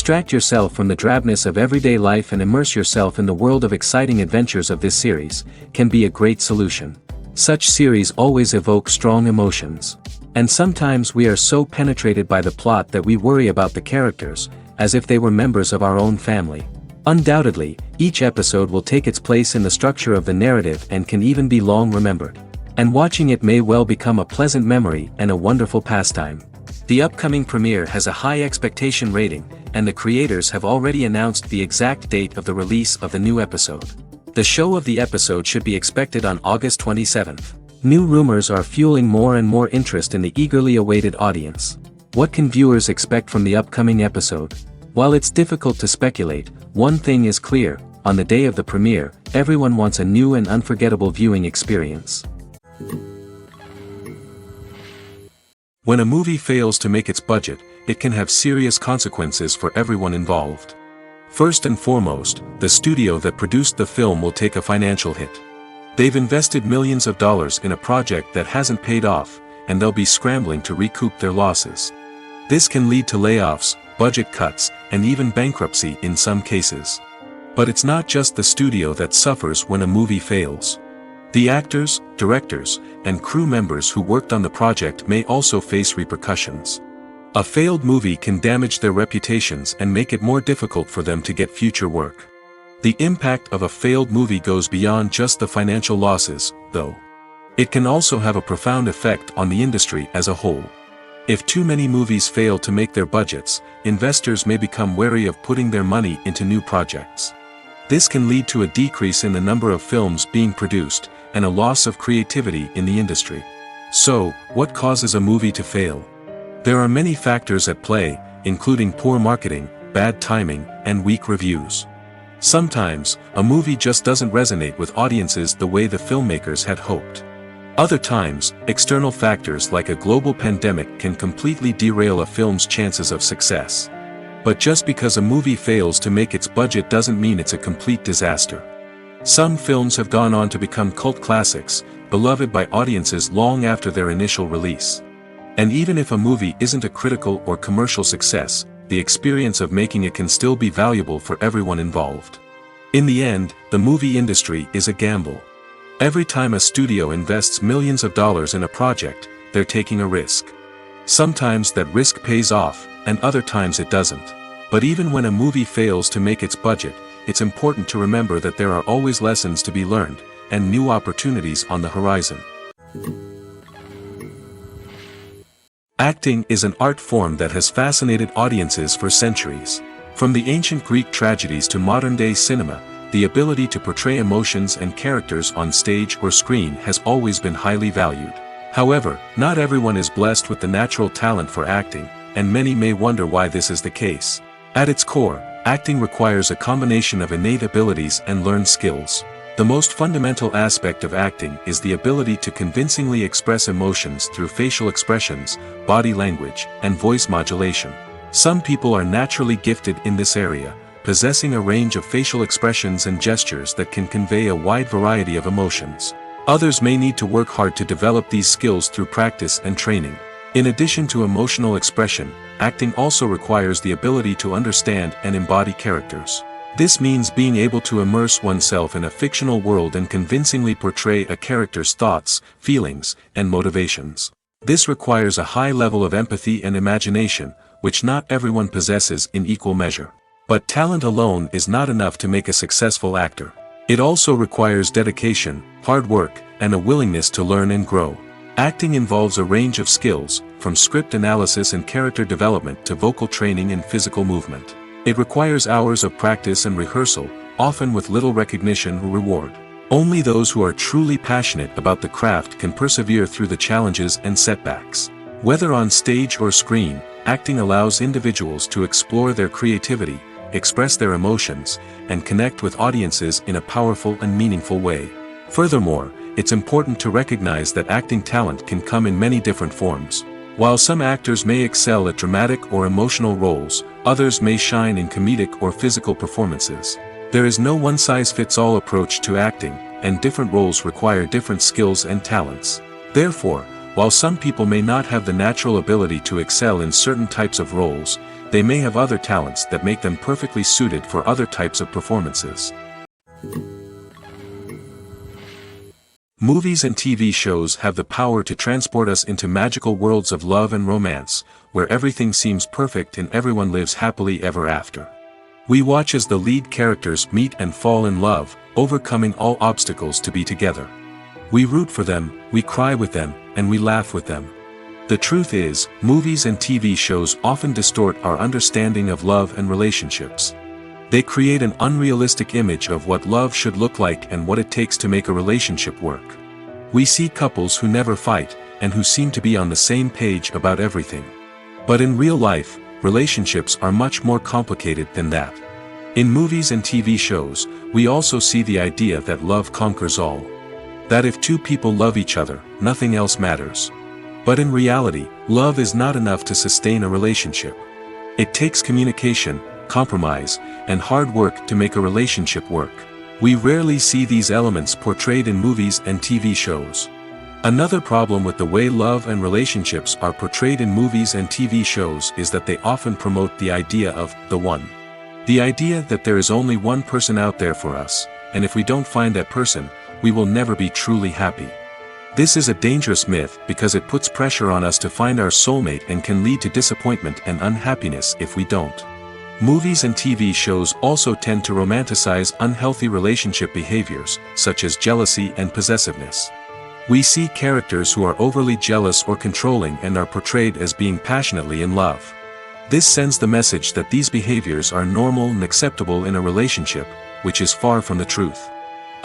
Distract yourself from the drabness of everyday life and immerse yourself in the world of exciting adventures of this series, can be a great solution. Such series always evoke strong emotions. And sometimes we are so penetrated by the plot that we worry about the characters, as if they were members of our own family. Undoubtedly, each episode will take its place in the structure of the narrative and can even be long remembered. And watching it may well become a pleasant memory and a wonderful pastime. The upcoming premiere has a high expectation rating, and the creators have already announced the exact date of the release of the new episode. The show of the episode should be expected on August 27th. New rumors are fueling more and more interest in the eagerly awaited audience. What can viewers expect from the upcoming episode? While it's difficult to speculate, one thing is clear: on the day of the premiere, everyone wants a new and unforgettable viewing experience. When a movie fails to make its budget, it can have serious consequences for everyone involved. First and foremost, the studio that produced the film will take a financial hit. They've invested millions of dollars in a project that hasn't paid off, and they'll be scrambling to recoup their losses. This can lead to layoffs, budget cuts, and even bankruptcy in some cases. But it's not just the studio that suffers when a movie fails. The actors, directors, and crew members who worked on the project may also face repercussions. A failed movie can damage their reputations and make it more difficult for them to get future work. The impact of a failed movie goes beyond just the financial losses, though. It can also have a profound effect on the industry as a whole. If too many movies fail to make their budgets, investors may become wary of putting their money into new projects. This can lead to a decrease in the number of films being produced, and a loss of creativity in the industry. So, what causes a movie to fail? There are many factors at play, including poor marketing, bad timing, and weak reviews. Sometimes, a movie just doesn't resonate with audiences the way the filmmakers had hoped. Other times, external factors like a global pandemic can completely derail a film's chances of success. But just because a movie fails to make its budget doesn't mean it's a complete disaster. Some films have gone on to become cult classics, beloved by audiences long after their initial release. And even if a movie isn't a critical or commercial success, the experience of making it can still be valuable for everyone involved. In the end, the movie industry is a gamble. Every time a studio invests millions of dollars in a project, they're taking a risk. Sometimes that risk pays off, and other times it doesn't. But even when a movie fails to make its budget, it's important to remember that there are always lessons to be learned, and new opportunities on the horizon. Acting is an art form that has fascinated audiences for centuries. From the ancient Greek tragedies to modern-day cinema, the ability to portray emotions and characters on stage or screen has always been highly valued. However, not everyone is blessed with the natural talent for acting, and many may wonder why this is the case. At its core, acting requires a combination of innate abilities and learned skills. The most fundamental aspect of acting is the ability to convincingly express emotions through facial expressions, body language, and voice modulation. Some people are naturally gifted in this area, possessing a range of facial expressions and gestures that can convey a wide variety of emotions. Others may need to work hard to develop these skills through practice and training. In addition to emotional expression, acting also requires the ability to understand and embody characters. This means being able to immerse oneself in a fictional world and convincingly portray a character's thoughts, feelings, and motivations. This requires a high level of empathy and imagination, which not everyone possesses in equal measure. But talent alone is not enough to make a successful actor. It also requires dedication, hard work, and a willingness to learn and grow. Acting involves a range of skills, from script analysis and character development to vocal training and physical movement. It requires hours of practice and rehearsal, often with little recognition or reward. Only those who are truly passionate about the craft can persevere through the challenges and setbacks. Whether on stage or screen, acting allows individuals to explore their creativity, express their emotions, and connect with audiences in a powerful and meaningful way. Furthermore, it's important to recognize that acting talent can come in many different forms. While some actors may excel at dramatic or emotional roles, others may shine in comedic or physical performances. There is no one-size-fits-all approach to acting, and different roles require different skills and talents. Therefore, While some people may not have the natural ability to excel in certain types of roles, they may have other talents that make them perfectly suited for other types of performances. Movies and TV shows have the power to transport us into magical worlds of love and romance, where everything seems perfect and everyone lives happily ever after. We watch as the lead characters meet and fall in love, overcoming all obstacles to be together. We root for them, we cry with them, and we laugh with them. The truth is, movies and TV shows often distort our understanding of love and relationships. They create an unrealistic image of what love should look like and what it takes to make a relationship work. We see couples who never fight, and who seem to be on the same page about everything. But in real life, relationships are much more complicated than that. In movies and TV shows, we also see the idea that love conquers all. That if two people love each other, nothing else matters. But in reality, love is not enough to sustain a relationship. It takes communication, compromise, and hard work to make a relationship work. We rarely see these elements portrayed in movies and TV shows. Another problem with the way love and relationships are portrayed in movies and TV shows is that they often promote the idea of the one. The idea that there is only one person out there for us, and if we don't find that person, we will never be truly happy. This is a dangerous myth because it puts pressure on us to find our soulmate and can lead to disappointment and unhappiness if we don't. Movies and TV shows also tend to romanticize unhealthy relationship behaviors, such as jealousy and possessiveness. We see characters who are overly jealous or controlling and are portrayed as being passionately in love. This sends the message that these behaviors are normal and acceptable in a relationship, which is far from the truth.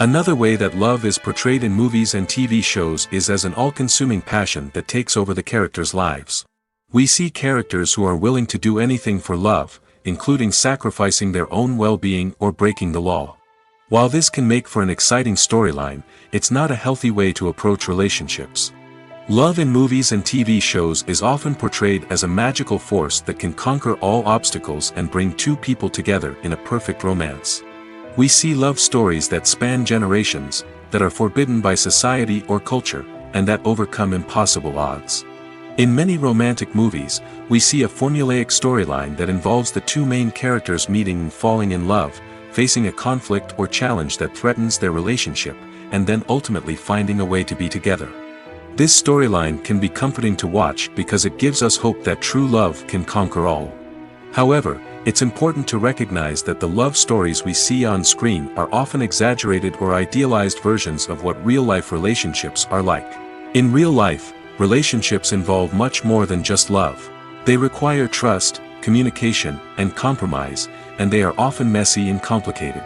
Another way that love is portrayed in movies and TV shows is as an all-consuming passion that takes over the characters' lives. We see characters who are willing to do anything for love, including sacrificing their own well-being or breaking the law. While this can make for an exciting storyline, it's not a healthy way to approach relationships. Love in movies and TV shows is often portrayed as a magical force that can conquer all obstacles and bring two people together in a perfect romance. We see love stories that span generations, that are forbidden by society or culture, and that overcome impossible odds. In many romantic movies, we see a formulaic storyline that involves the two main characters meeting and falling in love, facing a conflict or challenge that threatens their relationship, and then ultimately finding a way to be together. This storyline can be comforting to watch because it gives us hope that true love can conquer all. However, it's important to recognize that the love stories we see on screen are often exaggerated or idealized versions of what real-life relationships are like. In real life, relationships involve much more than just love. They require trust, communication, and compromise, and they are often messy and complicated.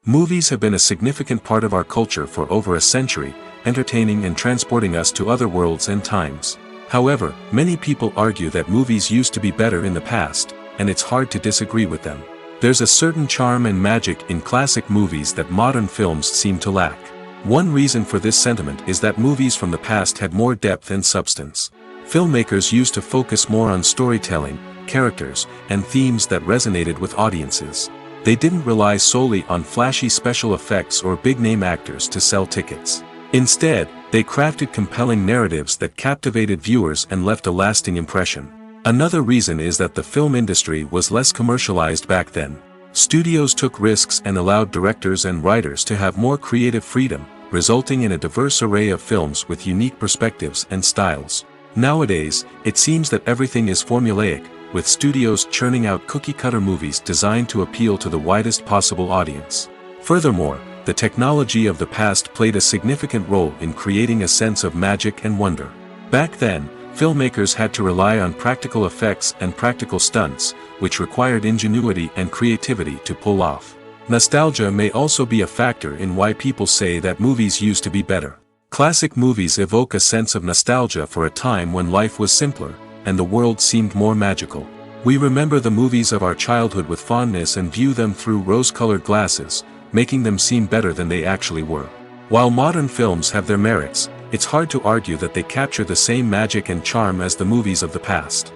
Movies have been a significant part of our culture for over a century, entertaining and transporting us to other worlds and times. However, many people argue that movies used to be better in the past, and it's hard to disagree with them. There's a certain charm and magic in classic movies that modern films seem to lack. One reason for this sentiment is that movies from the past had more depth and substance. Filmmakers used to focus more on storytelling, characters, and themes that resonated with audiences. They didn't rely solely on flashy special effects or big-name actors to sell tickets. Instead, they crafted compelling narratives that captivated viewers and left a lasting impression. Another reason is that the film industry was less commercialized back then. Studios took risks and allowed directors and writers to have more creative freedom, resulting in a diverse array of films with unique perspectives and styles. Nowadays, it seems that everything is formulaic, with studios churning out cookie-cutter movies designed to appeal to the widest possible audience. Furthermore, the technology of the past played a significant role in creating a sense of magic and wonder. Back then, filmmakers had to rely on practical effects and practical stunts, which required ingenuity and creativity to pull off. Nostalgia may also be a factor in why people say that movies used to be better. Classic movies evoke a sense of nostalgia for a time when life was simpler, and the world seemed more magical. We remember the movies of our childhood with fondness and view them through rose-colored glasses, making them seem better than they actually were. While modern films have their merits, it's hard to argue that they capture the same magic and charm as the movies of the past.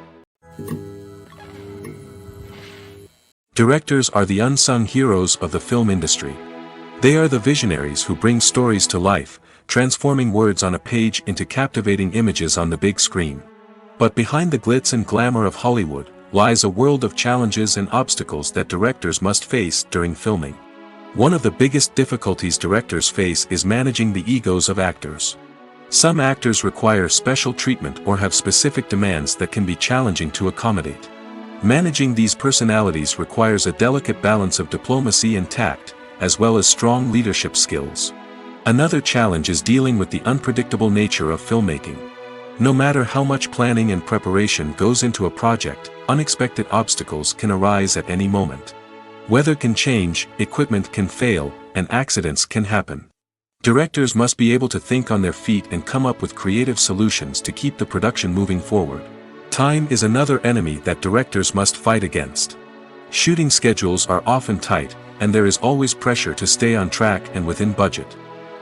Directors are the unsung heroes of the film industry. They are the visionaries who bring stories to life, transforming words on a page into captivating images on the big screen. But behind the glitz and glamour of Hollywood, lies a world of challenges and obstacles that directors must face during filming. One of the biggest difficulties directors face is managing the egos of actors. Some actors require special treatment or have specific demands that can be challenging to accommodate. Managing these personalities requires a delicate balance of diplomacy and tact, as well as strong leadership skills. Another challenge is dealing with the unpredictable nature of filmmaking. No matter how much planning and preparation goes into a project, unexpected obstacles can arise at any moment. Weather can change, equipment can fail, and accidents can happen. Directors must be able to think on their feet and come up with creative solutions to keep the production moving forward. Time is another enemy that directors must fight against. Shooting schedules are often tight, and there is always pressure to stay on track and within budget.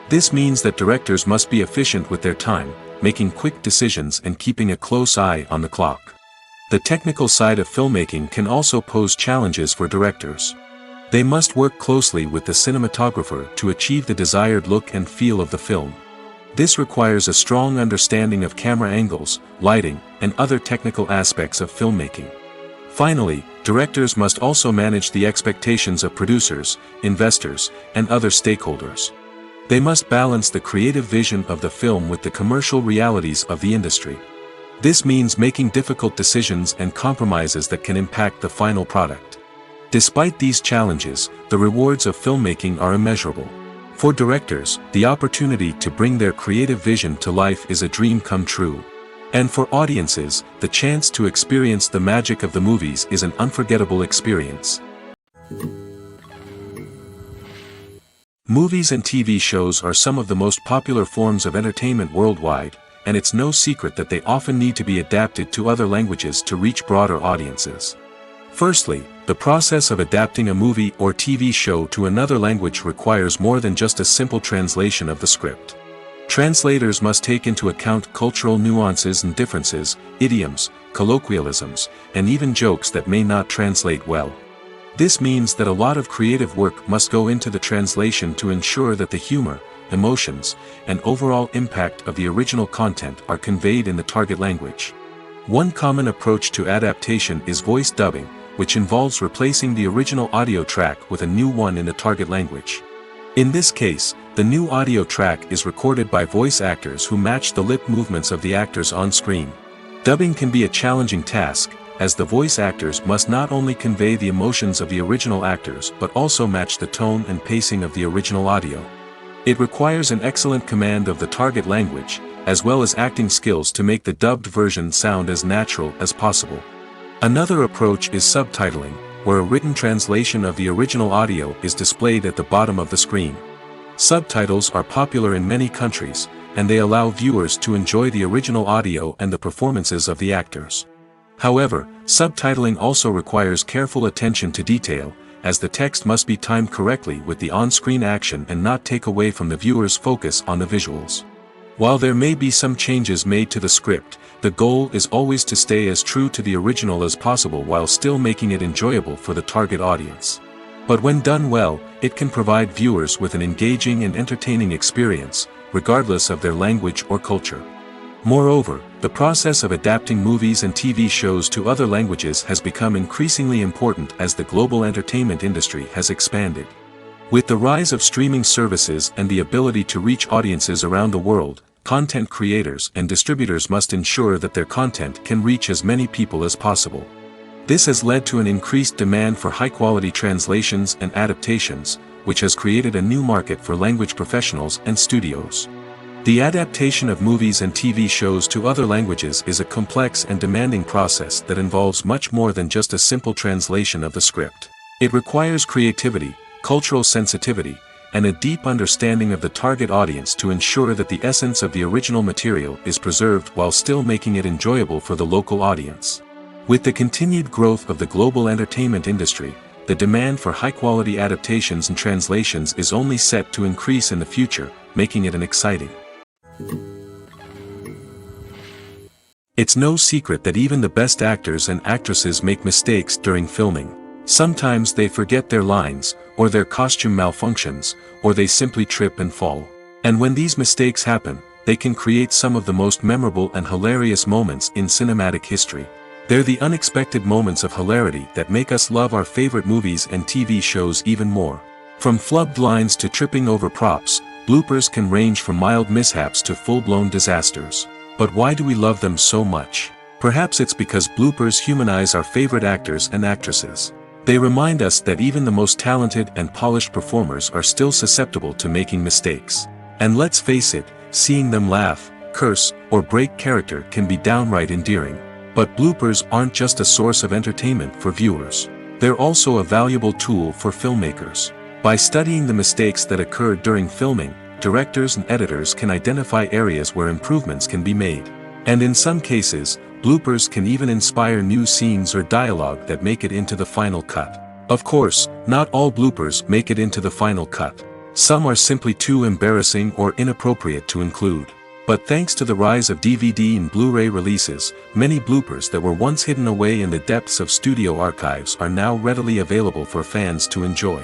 This means that directors must be efficient with their time, making quick decisions and keeping a close eye on the clock. The technical side of filmmaking can also pose challenges for directors. They must work closely with the cinematographer to achieve the desired look and feel of the film. This requires a strong understanding of camera angles, lighting, and other technical aspects of filmmaking. Finally, directors must also manage the expectations of producers, investors, and other stakeholders. They must balance the creative vision of the film with the commercial realities of the industry. This means making difficult decisions and compromises that can impact the final product. Despite these challenges, the rewards of filmmaking are immeasurable. For directors, the opportunity to bring their creative vision to life is a dream come true. And for audiences, the chance to experience the magic of the movies is an unforgettable experience. Movies and TV shows are some of the most popular forms of entertainment worldwide, and it's no secret that they often need to be adapted to other languages to reach broader audiences. Firstly, the process of adapting a movie or TV show to another language requires more than just a simple translation of the script. Translators must take into account cultural nuances and differences, idioms, colloquialisms, and even jokes that may not translate well. This means that a lot of creative work must go into the translation to ensure that the humor, emotions, and overall impact of the original content are conveyed in the target language. One common approach to adaptation is voice dubbing, which involves replacing the original audio track with a new one in the target language. In this case, the new audio track is recorded by voice actors who match the lip movements of the actors on screen. Dubbing can be a challenging task, as the voice actors must not only convey the emotions of the original actors but also match the tone and pacing of the original audio. It requires an excellent command of the target language, as well as acting skills to make the dubbed version sound as natural as possible. Another approach is subtitling, where a written translation of the original audio is displayed at the bottom of the screen. Subtitles are popular in many countries, and they allow viewers to enjoy the original audio and the performances of the actors. However, subtitling also requires careful attention to detail, as the text must be timed correctly with the on-screen action and not take away from the viewer's focus on the visuals. While there may be some changes made to the script, the goal is always to stay as true to the original as possible while still making it enjoyable for the target audience. But when done well, it can provide viewers with an engaging and entertaining experience, regardless of their language or culture. Moreover, the process of adapting movies and TV shows to other languages has become increasingly important as the global entertainment industry has expanded. With the rise of streaming services and the ability to reach audiences around the world, content creators and distributors must ensure that their content can reach as many people as possible. This has led to an increased demand for high-quality translations and adaptations, which has created a new market for language professionals and studios. The adaptation of movies and TV shows to other languages is a complex and demanding process that involves much more than just a simple translation of the script. It requires creativity, cultural sensitivity, and a deep understanding of the target audience to ensure that the essence of the original material is preserved while still making it enjoyable for the local audience. With the continued growth of the global entertainment industry, the demand for high-quality adaptations and translations is only set to increase in the future, making it an exciting. It's no secret that even the best actors and actresses make mistakes during filming. Sometimes they forget their lines, or their costume malfunctions, or they simply trip and fall. And when these mistakes happen, they can create some of the most memorable and hilarious moments in cinematic history. They're the unexpected moments of hilarity that make us love our favorite movies and TV shows even more. From flubbed lines to tripping over props, bloopers can range from mild mishaps to full-blown disasters. But why do we love them so much? Perhaps it's because bloopers humanize our favorite actors and actresses. They remind us that even the most talented and polished performers are still susceptible to making mistakes. And let's face it, seeing them laugh, curse, or break character can be downright endearing. But bloopers aren't just a source of entertainment for viewers. They're also a valuable tool for filmmakers. By studying the mistakes that occurred during filming, directors and editors can identify areas where improvements can be made. And in some cases, bloopers can even inspire new scenes or dialogue that make it into the final cut. Of course, not all bloopers make it into the final cut. Some are simply too embarrassing or inappropriate to include. But thanks to the rise of DVD and Blu-ray releases, many bloopers that were once hidden away in the depths of studio archives are now readily available for fans to enjoy.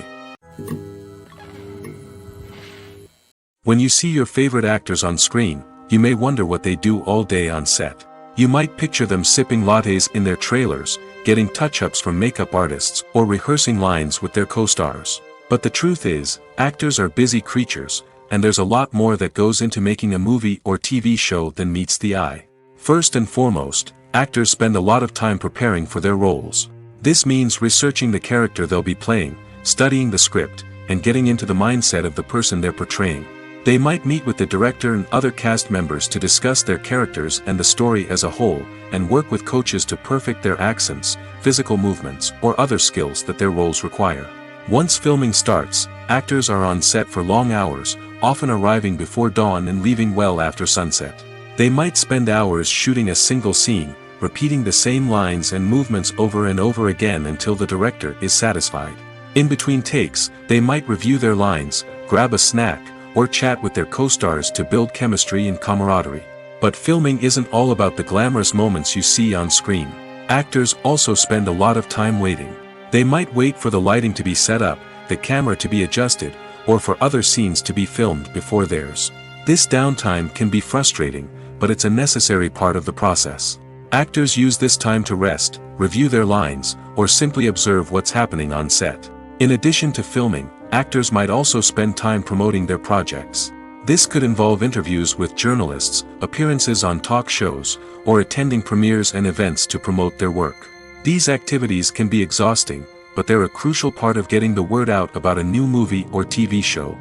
When you see your favorite actors on screen, you may wonder what they do all day on set. You might picture them sipping lattes in their trailers, getting touch-ups from makeup artists, or rehearsing lines with their co-stars. But the truth is, actors are busy creatures, and there's a lot more that goes into making a movie or TV show than meets the eye. First and foremost, actors spend a lot of time preparing for their roles. This means researching the character they'll be playing, studying the script, and getting into the mindset of the person they're portraying. They might meet with the director and other cast members to discuss their characters and the story as a whole, and work with coaches to perfect their accents, physical movements, or other skills that their roles require. Once filming starts, actors are on set for long hours, often arriving before dawn and leaving well after sunset. They might spend hours shooting a single scene, repeating the same lines and movements over and over again until the director is satisfied. In between takes, they might review their lines, grab a snack, or chat with their co-stars to build chemistry and camaraderie. But filming isn't all about the glamorous moments you see on screen. Actors also spend a lot of time waiting. They might wait for the lighting to be set up, the camera to be adjusted, or for other scenes to be filmed before theirs. This downtime can be frustrating, but it's a necessary part of the process. Actors use this time to rest, review their lines, or simply observe what's happening on set. In addition to filming, actors might also spend time promoting their projects. This could involve interviews with journalists, appearances on talk shows, or attending premieres and events to promote their work. These activities can be exhausting, but they're a crucial part of getting the word out about a new movie or TV show.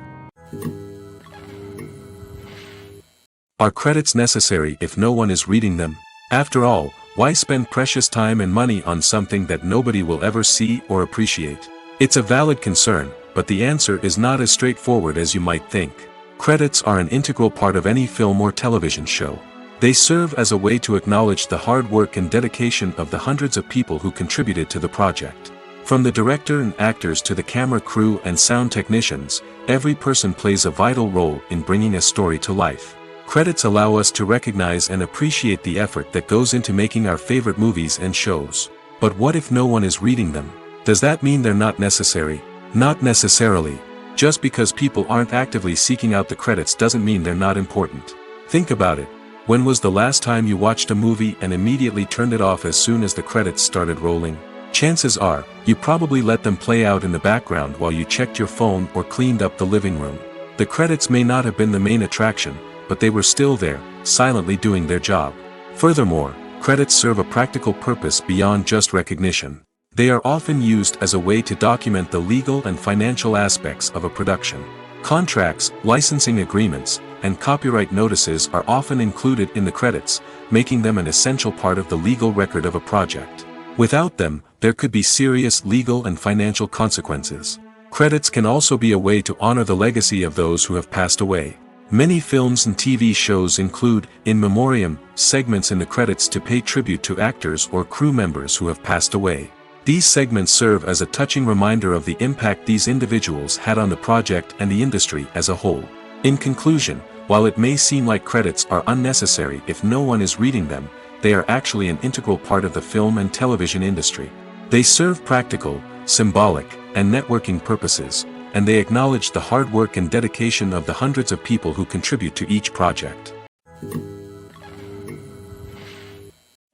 Are credits necessary if no one is reading them? After all, why spend precious time and money on something that nobody will ever see or appreciate? It's a valid concern, but the answer is not as straightforward as you might think. Credits are an integral part of any film or television show. They serve as a way to acknowledge the hard work and dedication of the hundreds of people who contributed to the project. From the director and actors to the camera crew and sound technicians, every person plays a vital role in bringing a story to life. Credits allow us to recognize and appreciate the effort that goes into making our favorite movies and shows. But what if no one is reading them? Does that mean they're not necessary? Not necessarily. Just because people aren't actively seeking out the credits doesn't mean they're not important. Think about it. When was the last time you watched a movie and immediately turned it off as soon as the credits started rolling? Chances are, you probably let them play out in the background while you checked your phone or cleaned up the living room. The credits may not have been the main attraction, but they were still there, silently doing their job. Furthermore, credits serve a practical purpose beyond just recognition. They are often used as a way to document the legal and financial aspects of a production. Contracts, licensing agreements, and copyright notices are often included in the credits, making them an essential part of the legal record of a project. Without them, there could be serious legal and financial consequences. Credits can also be a way to honor the legacy of those who have passed away. Many films and TV shows include, in memoriam, segments in the credits to pay tribute to actors or crew members who have passed away. These segments serve as a touching reminder of the impact these individuals had on the project and the industry as a whole. In conclusion, while it may seem like credits are unnecessary if no one is reading them, they are actually an integral part of the film and television industry. They serve practical, symbolic, and networking purposes, and they acknowledge the hard work and dedication of the hundreds of people who contribute to each project.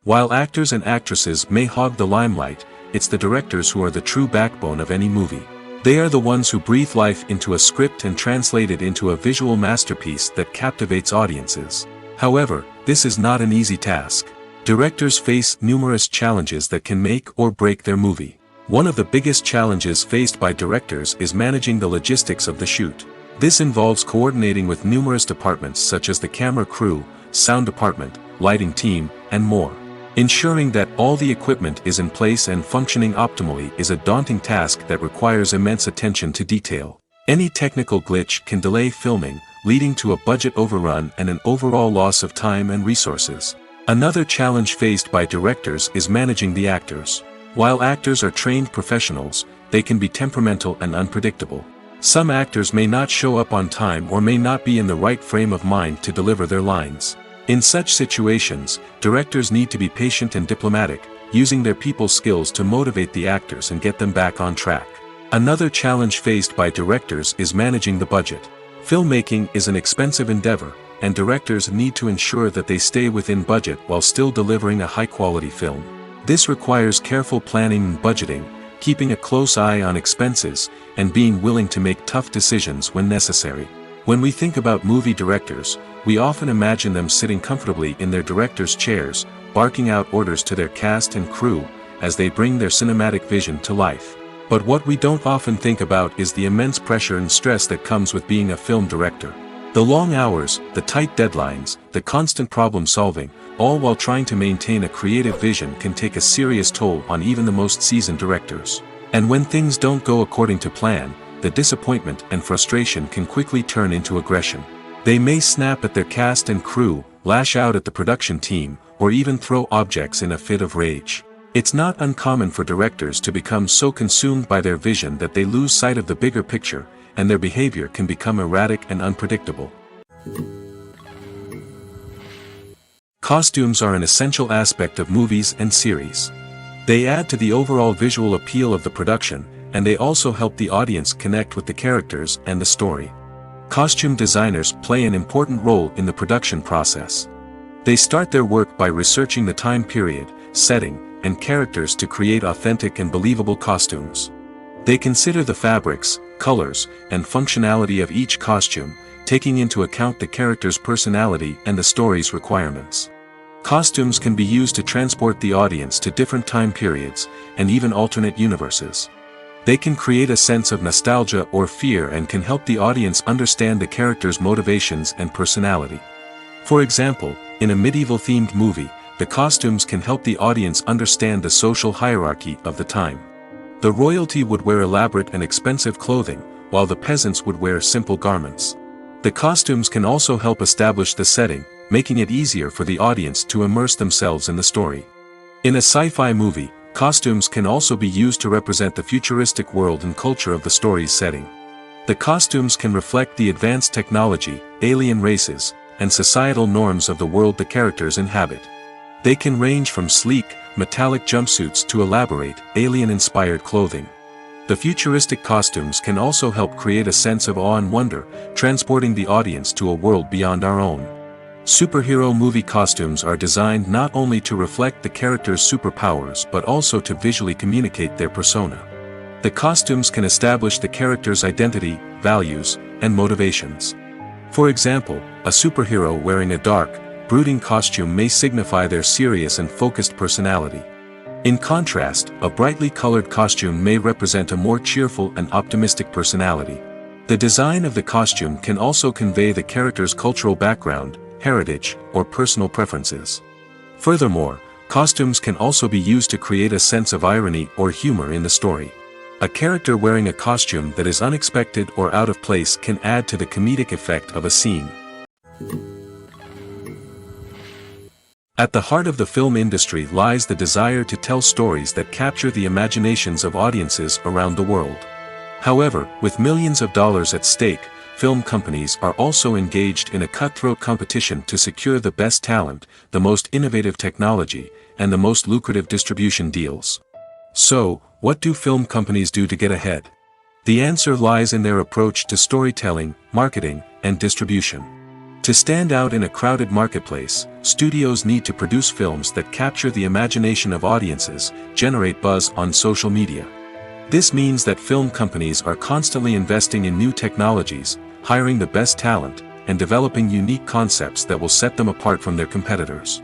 While actors and actresses may hog the limelight, it's the directors who are the true backbone of any movie. They are the ones who breathe life into a script and translate it into a visual masterpiece that captivates audiences. However, this is not an easy task. Directors face numerous challenges that can make or break their movie. One of the biggest challenges faced by directors is managing the logistics of the shoot. This involves coordinating with numerous departments such as the camera crew, sound department, lighting team, and more. Ensuring that all the equipment is in place and functioning optimally is a daunting task that requires immense attention to detail. Any technical glitch can delay filming, leading to a budget overrun and an overall loss of time and resources. Another challenge faced by directors is managing the actors. While actors are trained professionals, they can be temperamental and unpredictable. Some actors may not show up on time or may not be in the right frame of mind to deliver their lines. In such situations, directors need to be patient and diplomatic, using their people skills to motivate the actors and get them back on track. Another challenge faced by directors is managing the budget. Filmmaking is an expensive endeavor, and directors need to ensure that they stay within budget while still delivering a high-quality film. This requires careful planning and budgeting, keeping a close eye on expenses, and being willing to make tough decisions when necessary. When we think about movie directors, we often imagine them sitting comfortably in their director's chairs, barking out orders to their cast and crew, as they bring their cinematic vision to life. But what we don't often think about is the immense pressure and stress that comes with being a film director. The long hours, the tight deadlines, the constant problem solving, all while trying to maintain a creative vision can take a serious toll on even the most seasoned directors. And when things don't go according to plan, the disappointment and frustration can quickly turn into aggression. They may snap at their cast and crew, lash out at the production team, or even throw objects in a fit of rage. It's not uncommon for directors to become so consumed by their vision that they lose sight of the bigger picture, and their behavior can become erratic and unpredictable. Costumes are an essential aspect of movies and series. They add to the overall visual appeal of the production, and they also help the audience connect with the characters and the story. Costume designers play an important role in the production process. They start their work by researching the time period, setting, and characters to create authentic and believable costumes. They consider the fabrics, colors, and functionality of each costume, taking into account the character's personality and the story's requirements. Costumes can be used to transport the audience to different time periods, and even alternate universes. They can create a sense of nostalgia or fear and can help the audience understand the character's motivations and personality. For example, in a medieval-themed movie, the costumes can help the audience understand the social hierarchy of the time. The royalty would wear elaborate and expensive clothing, while the peasants would wear simple garments. The costumes can also help establish the setting, making it easier for the audience to immerse themselves in the story. In a sci-fi movie, costumes can also be used to represent the futuristic world and culture of the story's setting. The costumes can reflect the advanced technology, alien races, and societal norms of the world the characters inhabit. They can range from sleek, metallic jumpsuits to elaborate, alien-inspired clothing. The futuristic costumes can also help create a sense of awe and wonder, transporting the audience to a world beyond our own. Superhero movie costumes are designed not only to reflect the character's superpowers but also to visually communicate their persona. The costumes can establish the character's identity, values, and motivations. For example, a superhero wearing a dark, brooding costume may signify their serious and focused personality. In contrast, a brightly colored costume may represent a more cheerful and optimistic personality. The design of the costume can also convey the character's cultural background, heritage, or personal preferences. Furthermore, costumes can also be used to create a sense of irony or humor in the story. A character wearing a costume that is unexpected or out of place can add to the comedic effect of a scene. At the heart of the film industry lies the desire to tell stories that capture the imaginations of audiences around the world. However, with millions of dollars at stake, film companies are also engaged in a cutthroat competition to secure the best talent, the most innovative technology, and the most lucrative distribution deals. So, what do film companies do to get ahead? The answer lies in their approach to storytelling, marketing, and distribution. To stand out in a crowded marketplace, studios need to produce films that capture the imagination of audiences, generate buzz on social media. This means that film companies are constantly investing in new technologies, hiring the best talent, and developing unique concepts that will set them apart from their competitors.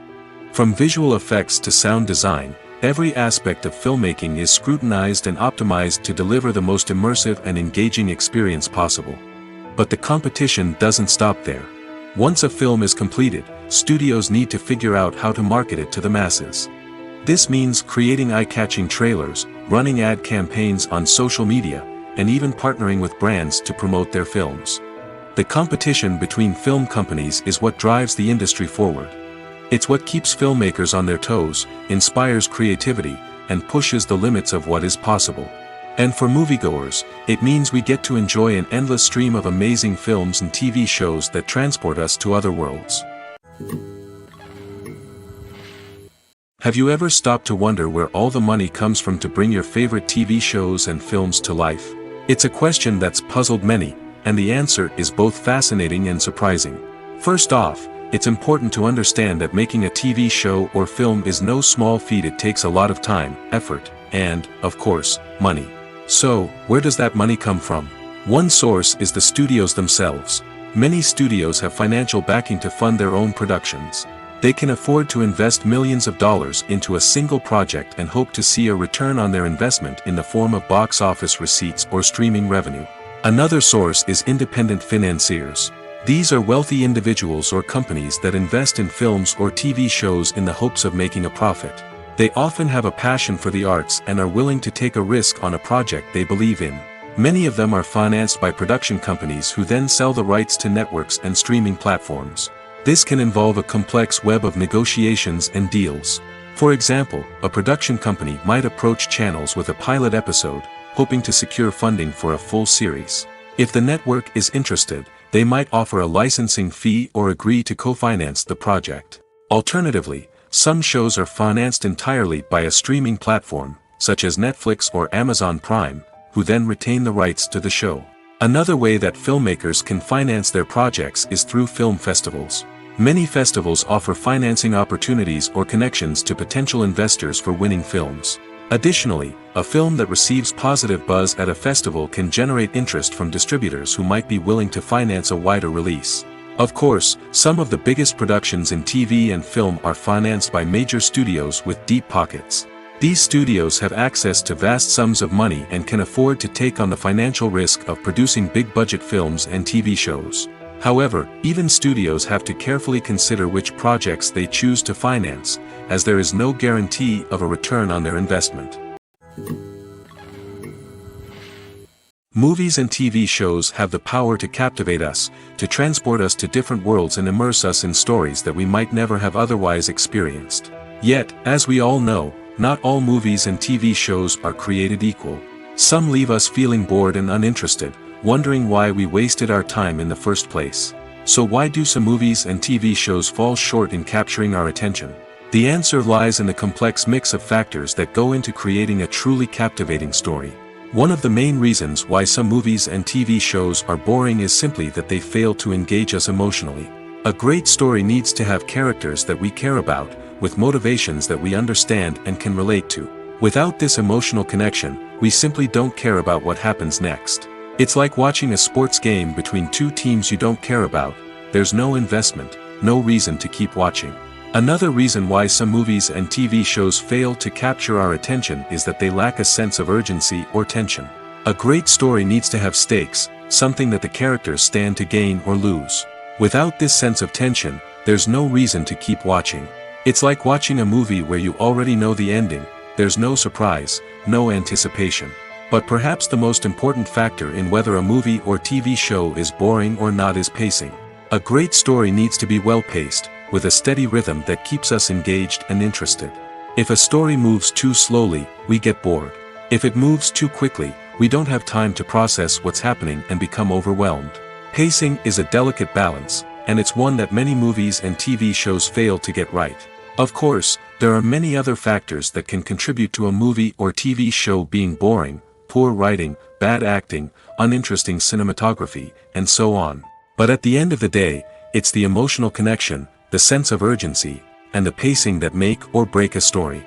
From visual effects to sound design, every aspect of filmmaking is scrutinized and optimized to deliver the most immersive and engaging experience possible. But the competition doesn't stop there. Once a film is completed, studios need to figure out how to market it to the masses. This means creating eye-catching trailers, running ad campaigns on social media, and even partnering with brands to promote their films. The competition between film companies is what drives the industry forward. It's what keeps filmmakers on their toes, inspires creativity, and pushes the limits of what is possible. And for moviegoers, it means we get to enjoy an endless stream of amazing films and TV shows that transport us to other worlds. Have you ever stopped to wonder where all the money comes from to bring your favorite TV shows and films to life? It's a question that's puzzled many, and the answer is both fascinating and surprising. First off, it's important to understand that making a TV show or film is no small feat. It takes a lot of time, effort, and, of course, money. So, where does that money come from? One source is the studios themselves. Many studios have financial backing to fund their own productions. They can afford to invest millions of dollars into a single project and hope to see a return on their investment in the form of box office receipts or streaming revenue. Another source is independent financiers. These are wealthy individuals or companies that invest in films or TV shows in the hopes of making a profit. They often have a passion for the arts and are willing to take a risk on a project they believe in. Many of them are financed by production companies who then sell the rights to networks and streaming platforms. This can involve a complex web of negotiations and deals. For example, a production company might approach channels with a pilot episode, hoping to secure funding for a full series. If the network is interested, they might offer a licensing fee or agree to co-finance the project. Alternatively, some shows are financed entirely by a streaming platform, such as Netflix or Amazon Prime, who then retain the rights to the show. Another way that filmmakers can finance their projects is through film festivals. Many festivals offer financing opportunities or connections to potential investors for winning films. Additionally, a film that receives positive buzz at a festival can generate interest from distributors who might be willing to finance a wider release. Of course, some of the biggest productions in TV and film are financed by major studios with deep pockets. These studios have access to vast sums of money and can afford to take on the financial risk of producing big-budget films and TV shows. However, even studios have to carefully consider which projects they choose to finance, as there is no guarantee of a return on their investment. Movies and TV shows have the power to captivate us, to transport us to different worlds and immerse us in stories that we might never have otherwise experienced. Yet, as we all know, not all movies and TV shows are created equal. Some leave us feeling bored and uninterested, wondering why we wasted our time in the first place. So why do some movies and TV shows fall short in capturing our attention? The answer lies in the complex mix of factors that go into creating a truly captivating story. One of the main reasons why some movies and TV shows are boring is simply that they fail to engage us emotionally. A great story needs to have characters that we care about, with motivations that we understand and can relate to. Without this emotional connection, we simply don't care about what happens next. It's like watching a sports game between two teams you don't care about. There's no investment, no reason to keep watching. Another reason why some movies and TV shows fail to capture our attention is that they lack a sense of urgency or tension. A great story needs to have stakes, something that the characters stand to gain or lose. Without this sense of tension, there's no reason to keep watching. It's like watching a movie where you already know the ending. There's no surprise, no anticipation. But perhaps the most important factor in whether a movie or TV show is boring or not is pacing. A great story needs to be well-paced, with a steady rhythm that keeps us engaged and interested. If a story moves too slowly, we get bored. If it moves too quickly, we don't have time to process what's happening and become overwhelmed. Pacing is a delicate balance, and it's one that many movies and TV shows fail to get right. Of course, there are many other factors that can contribute to a movie or TV show being boring: poor writing, bad acting, uninteresting cinematography, and so on. But at the end of the day, it's the emotional connection, the sense of urgency, and the pacing that make or break a story.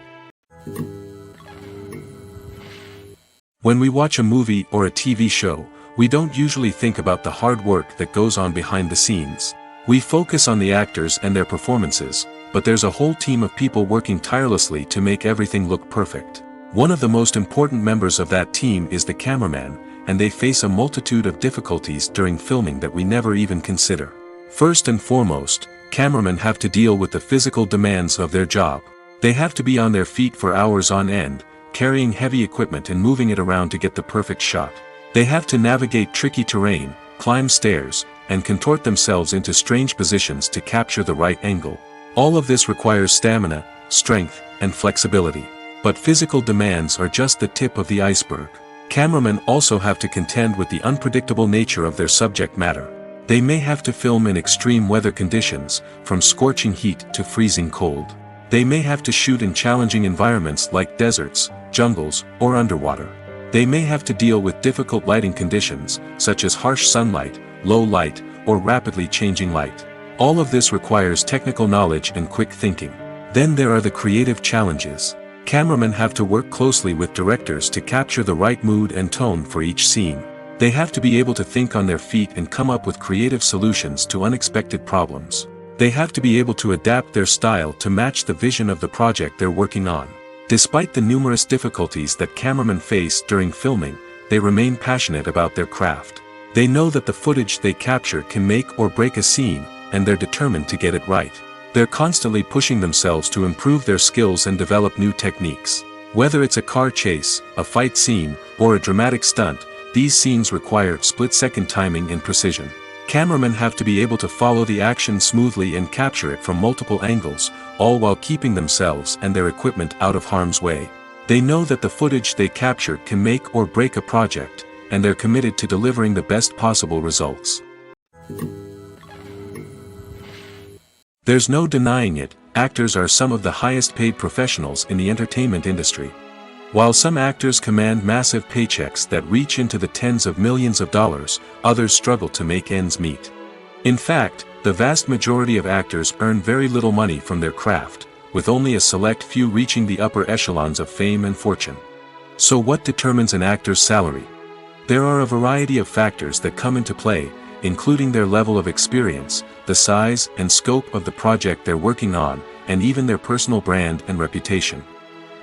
When we watch a movie or a TV show, we don't usually think about the hard work that goes on behind the scenes. We focus on the actors and their performances, but there's a whole team of people working tirelessly to make everything look perfect. One of the most important members of that team is the cameraman, and they face a multitude of difficulties during filming that we never even consider. First and foremost, cameramen have to deal with the physical demands of their job. They have to be on their feet for hours on end, carrying heavy equipment and moving it around to get the perfect shot. They have to navigate tricky terrain, climb stairs, and contort themselves into strange positions to capture the right angle. All of this requires stamina, strength, and flexibility. But physical demands are just the tip of the iceberg. Cameramen also have to contend with the unpredictable nature of their subject matter. They may have to film in extreme weather conditions, from scorching heat to freezing cold. They may have to shoot in challenging environments like deserts, jungles, or underwater. They may have to deal with difficult lighting conditions, such as harsh sunlight, low light, or rapidly changing light. All of this requires technical knowledge and quick thinking. Then there are the creative challenges. Cameramen have to work closely with directors to capture the right mood and tone for each scene. They have to be able to think on their feet and come up with creative solutions to unexpected problems. They have to be able to adapt their style to match the vision of the project they're working on. Despite the numerous difficulties that cameramen face during filming, they remain passionate about their craft. They know that the footage they capture can make or break a scene, and they're determined to get it right. They're constantly pushing themselves to improve their skills and develop new techniques. Whether it's a car chase, a fight scene, or a dramatic stunt, these scenes require split-second timing and precision. Cameramen have to be able to follow the action smoothly and capture it from multiple angles, all while keeping themselves and their equipment out of harm's way. They know that the footage they capture can make or break a project, and they're committed to delivering the best possible results. There's no denying it, actors are some of the highest paid professionals in the entertainment industry. While some actors command massive paychecks that reach into the tens of millions of dollars, others struggle to make ends meet. In fact, the vast majority of actors earn very little money from their craft, with only a select few reaching the upper echelons of fame and fortune. So what determines an actor's salary? There are a variety of factors that come into play, including their level of experience, the size and scope of the project they're working on, and even their personal brand and reputation.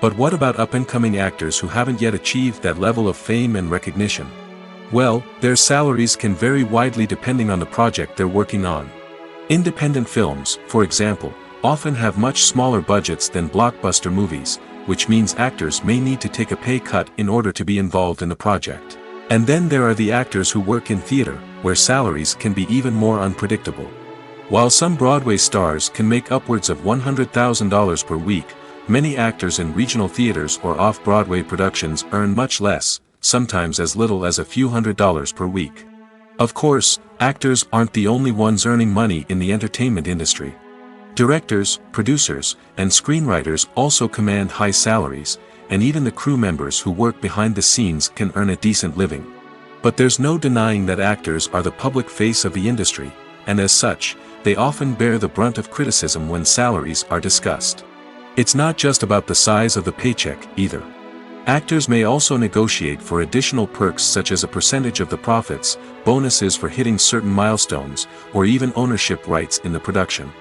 But what about up-and-coming actors who haven't yet achieved that level of fame and recognition? Well, their salaries can vary widely depending on the project they're working on. Independent films, for example, often have much smaller budgets than blockbuster movies, which means actors may need to take a pay cut in order to be involved in the project. And then there are the actors who work in theater, where salaries can be even more unpredictable. While some Broadway stars can make upwards of $100,000 per week, many actors in regional theaters or off-Broadway productions earn much less, sometimes as little as a few $100s per week. Of course, actors aren't the only ones earning money in the entertainment industry. Directors, producers, and screenwriters also command high salaries, and even the crew members who work behind the scenes can earn a decent living. But there's no denying that actors are the public face of the industry, and as such, they often bear the brunt of criticism when salaries are discussed. It's not just about the size of the paycheck, either. Actors may also negotiate for additional perks such as a percentage of the profits, bonuses for hitting certain milestones, or even ownership rights in the production.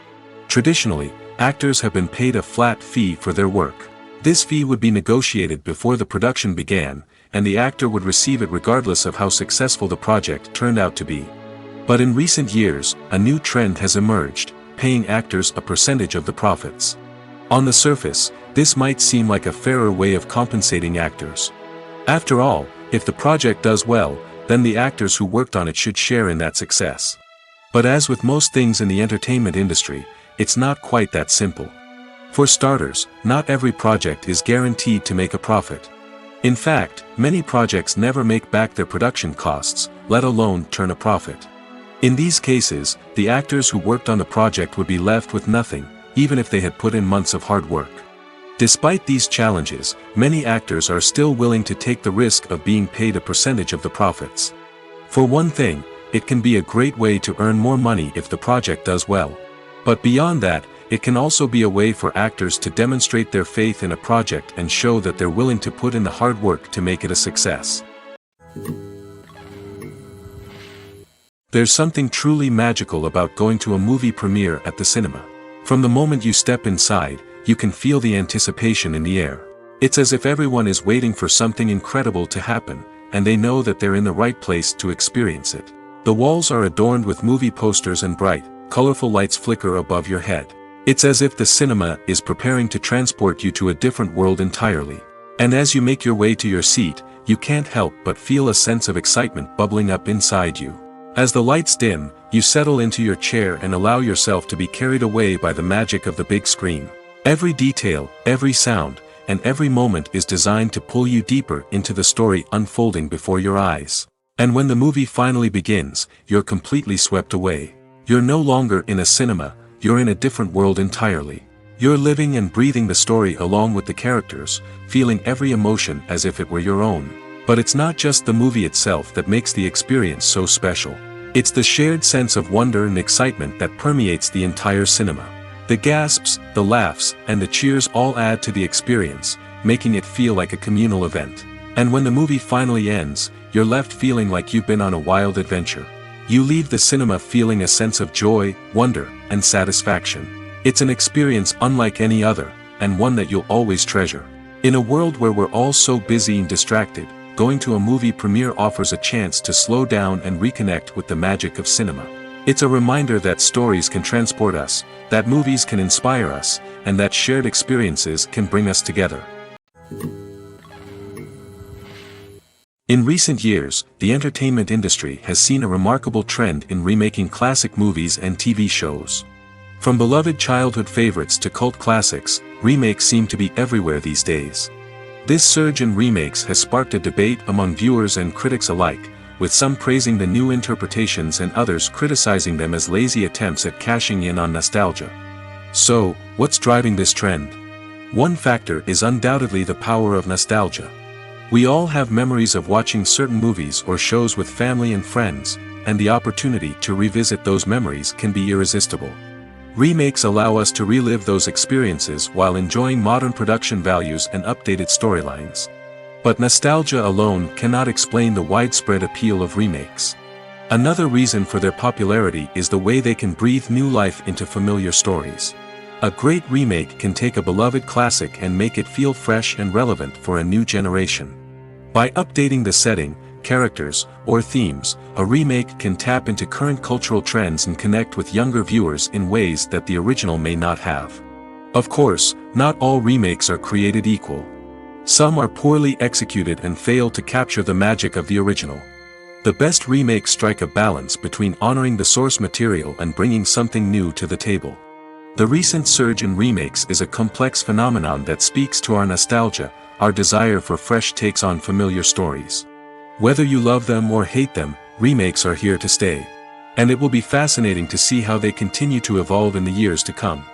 Traditionally, actors have been paid a flat fee for their work. This fee would be negotiated before the production began, and the actor would receive it regardless of how successful the project turned out to be. But in recent years, a new trend has emerged, paying actors a percentage of the profits. On the surface, this might seem like a fairer way of compensating actors. After all, if the project does well, then the actors who worked on it should share in that success. But as with most things in the entertainment industry, it's not quite that simple. For starters, not every project is guaranteed to make a profit. In fact, many projects never make back their production costs, let alone turn a profit. In these cases, the actors who worked on the project would be left with nothing, even if they had put in months of hard work. Despite these challenges, many actors are still willing to take the risk of being paid a percentage of the profits. For one thing, it can be a great way to earn more money if the project does well. But beyond that, it can also be a way for actors to demonstrate their faith in a project and show that they're willing to put in the hard work to make it a success. There's something truly magical about going to a movie premiere at the cinema. From the moment you step inside, you can feel the anticipation in the air. It's as if everyone is waiting for something incredible to happen, and they know that they're in the right place to experience it. The walls are adorned with movie posters and bright, colorful lights flicker above your head. It's as if the cinema is preparing to transport you to a different world entirely. And as you make your way to your seat, you can't help but feel a sense of excitement bubbling up inside you. As the lights dim, you settle into your chair and allow yourself to be carried away by the magic of the big screen. Every detail, every sound, and every moment is designed to pull you deeper into the story unfolding before your eyes. And when the movie finally begins, you're completely swept away. You're no longer in a cinema, you're in a different world entirely. You're living and breathing the story along with the characters, feeling every emotion as if it were your own. But it's not just the movie itself that makes the experience so special. It's the shared sense of wonder and excitement that permeates the entire cinema. The gasps, the laughs, and the cheers all add to the experience, making it feel like a communal event. And when the movie finally ends, you're left feeling like you've been on a wild adventure. You leave the cinema feeling a sense of joy, wonder, and satisfaction. It's an experience unlike any other, and one that you'll always treasure. In a world where we're all so busy and distracted, going to a movie premiere offers a chance to slow down and reconnect with the magic of cinema. It's a reminder that stories can transport us, that movies can inspire us, and that shared experiences can bring us together. In recent years, the entertainment industry has seen a remarkable trend in remaking classic movies and TV shows. From beloved childhood favorites to cult classics, remakes seem to be everywhere these days. This surge in remakes has sparked a debate among viewers and critics alike, with some praising the new interpretations and others criticizing them as lazy attempts at cashing in on nostalgia. So, what's driving this trend? One factor is undoubtedly the power of nostalgia. We all have memories of watching certain movies or shows with family and friends, and the opportunity to revisit those memories can be irresistible. Remakes allow us to relive those experiences while enjoying modern production values and updated storylines. But nostalgia alone cannot explain the widespread appeal of remakes. Another reason for their popularity is the way they can breathe new life into familiar stories. A great remake can take a beloved classic and make it feel fresh and relevant for a new generation. By updating the setting, characters, or themes, a remake can tap into current cultural trends and connect with younger viewers in ways that the original may not have. Of course, not all remakes are created equal. Some are poorly executed and fail to capture the magic of the original. The best remakes strike a balance between honoring the source material and bringing something new to the table. The recent surge in remakes is a complex phenomenon that speaks to our nostalgia, our desire for fresh takes on familiar stories. Whether you love them or hate them, remakes are here to stay. And it will be fascinating to see how they continue to evolve in the years to come.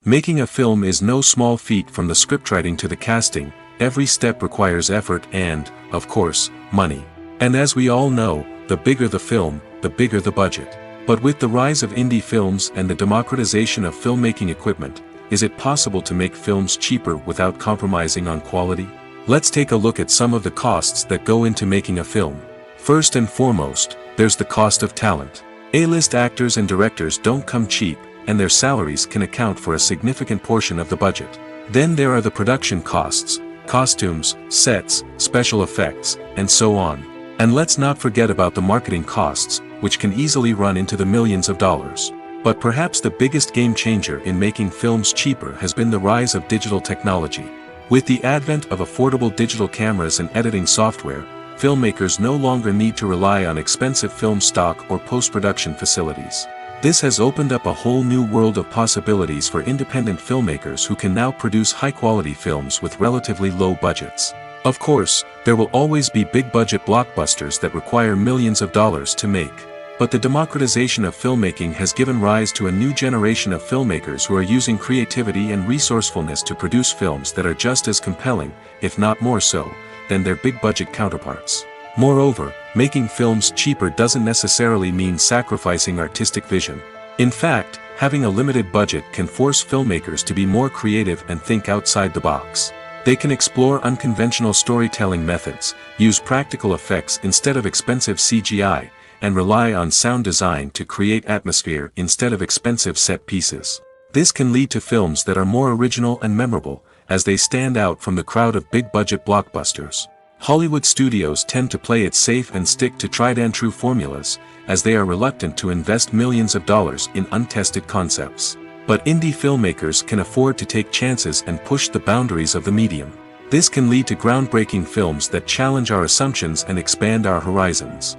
Making a film is no small feat. From the scriptwriting to the casting, every step requires effort and, of course, money. And as we all know, the bigger the film, the bigger the budget. But with the rise of indie films and the democratization of filmmaking equipment, is it possible to make films cheaper without compromising on quality? Let's take a look at some of the costs that go into making a film. First and foremost, there's the cost of talent. A-list actors and directors don't come cheap, and their salaries can account for a significant portion of the budget. Then there are the production costs, costumes, sets, special effects, and so on. And let's not forget about the marketing costs, which can easily run into the millions of dollars. But perhaps the biggest game changer in making films cheaper has been the rise of digital technology. With the advent of affordable digital cameras and editing software, filmmakers no longer need to rely on expensive film stock or post-production facilities. This has opened up a whole new world of possibilities for independent filmmakers who can now produce high-quality films with relatively low budgets. Of course, there will always be big-budget blockbusters that require millions of dollars to make. But the democratization of filmmaking has given rise to a new generation of filmmakers who are using creativity and resourcefulness to produce films that are just as compelling, if not more so, than their big-budget counterparts. Moreover, making films cheaper doesn't necessarily mean sacrificing artistic vision. In fact, having a limited budget can force filmmakers to be more creative and think outside the box. They can explore unconventional storytelling methods, use practical effects instead of expensive CGI, and rely on sound design to create atmosphere instead of expensive set pieces. This can lead to films that are more original and memorable, as they stand out from the crowd of big-budget blockbusters. Hollywood studios tend to play it safe and stick to tried-and-true formulas, as they are reluctant to invest millions of dollars in untested concepts. But indie filmmakers can afford to take chances and push the boundaries of the medium. This can lead to groundbreaking films that challenge our assumptions and expand our horizons.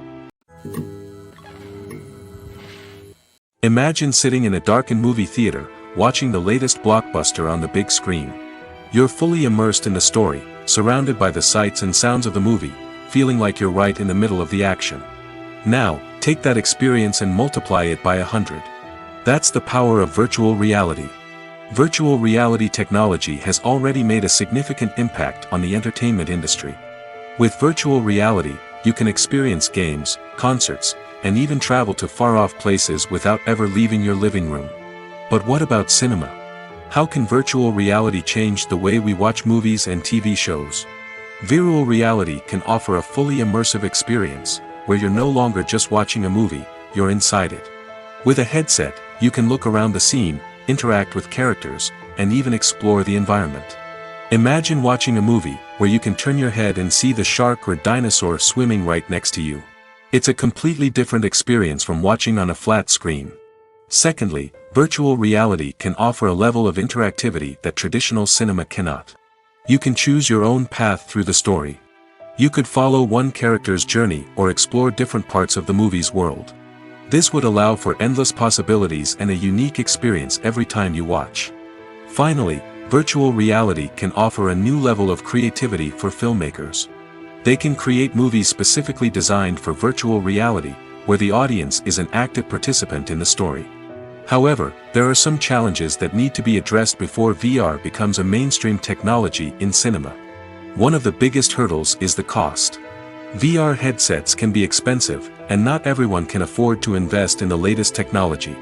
Imagine sitting in a darkened movie theater, watching the latest blockbuster on the big screen. You're fully immersed in the story, surrounded by the sights and sounds of the movie, feeling like you're right in the middle of the action. Now, take that experience and multiply it by 100. That's the power of virtual reality. Virtual reality technology has already made a significant impact on the entertainment industry. With virtual reality, you can experience games, concerts, and even travel to far-off places without ever leaving your living room. But what about cinema? How can virtual reality change the way we watch movies and TV shows? Virtual reality can offer a fully immersive experience, where you're no longer just watching a movie, you're inside it. With a headset, you can look around the scene, interact with characters, and even explore the environment. Imagine watching a movie, where you can turn your head and see the shark or dinosaur swimming right next to you. It's a completely different experience from watching on a flat screen. Secondly, virtual reality can offer a level of interactivity that traditional cinema cannot. You can choose your own path through the story. You could follow one character's journey or explore different parts of the movie's world. This would allow for endless possibilities and a unique experience every time you watch. Finally, virtual reality can offer a new level of creativity for filmmakers. They can create movies specifically designed for virtual reality, where the audience is an active participant in the story. However, there are some challenges that need to be addressed before VR becomes a mainstream technology in cinema. One of the biggest hurdles is the cost. VR headsets can be expensive, and not everyone can afford to invest in the latest technology.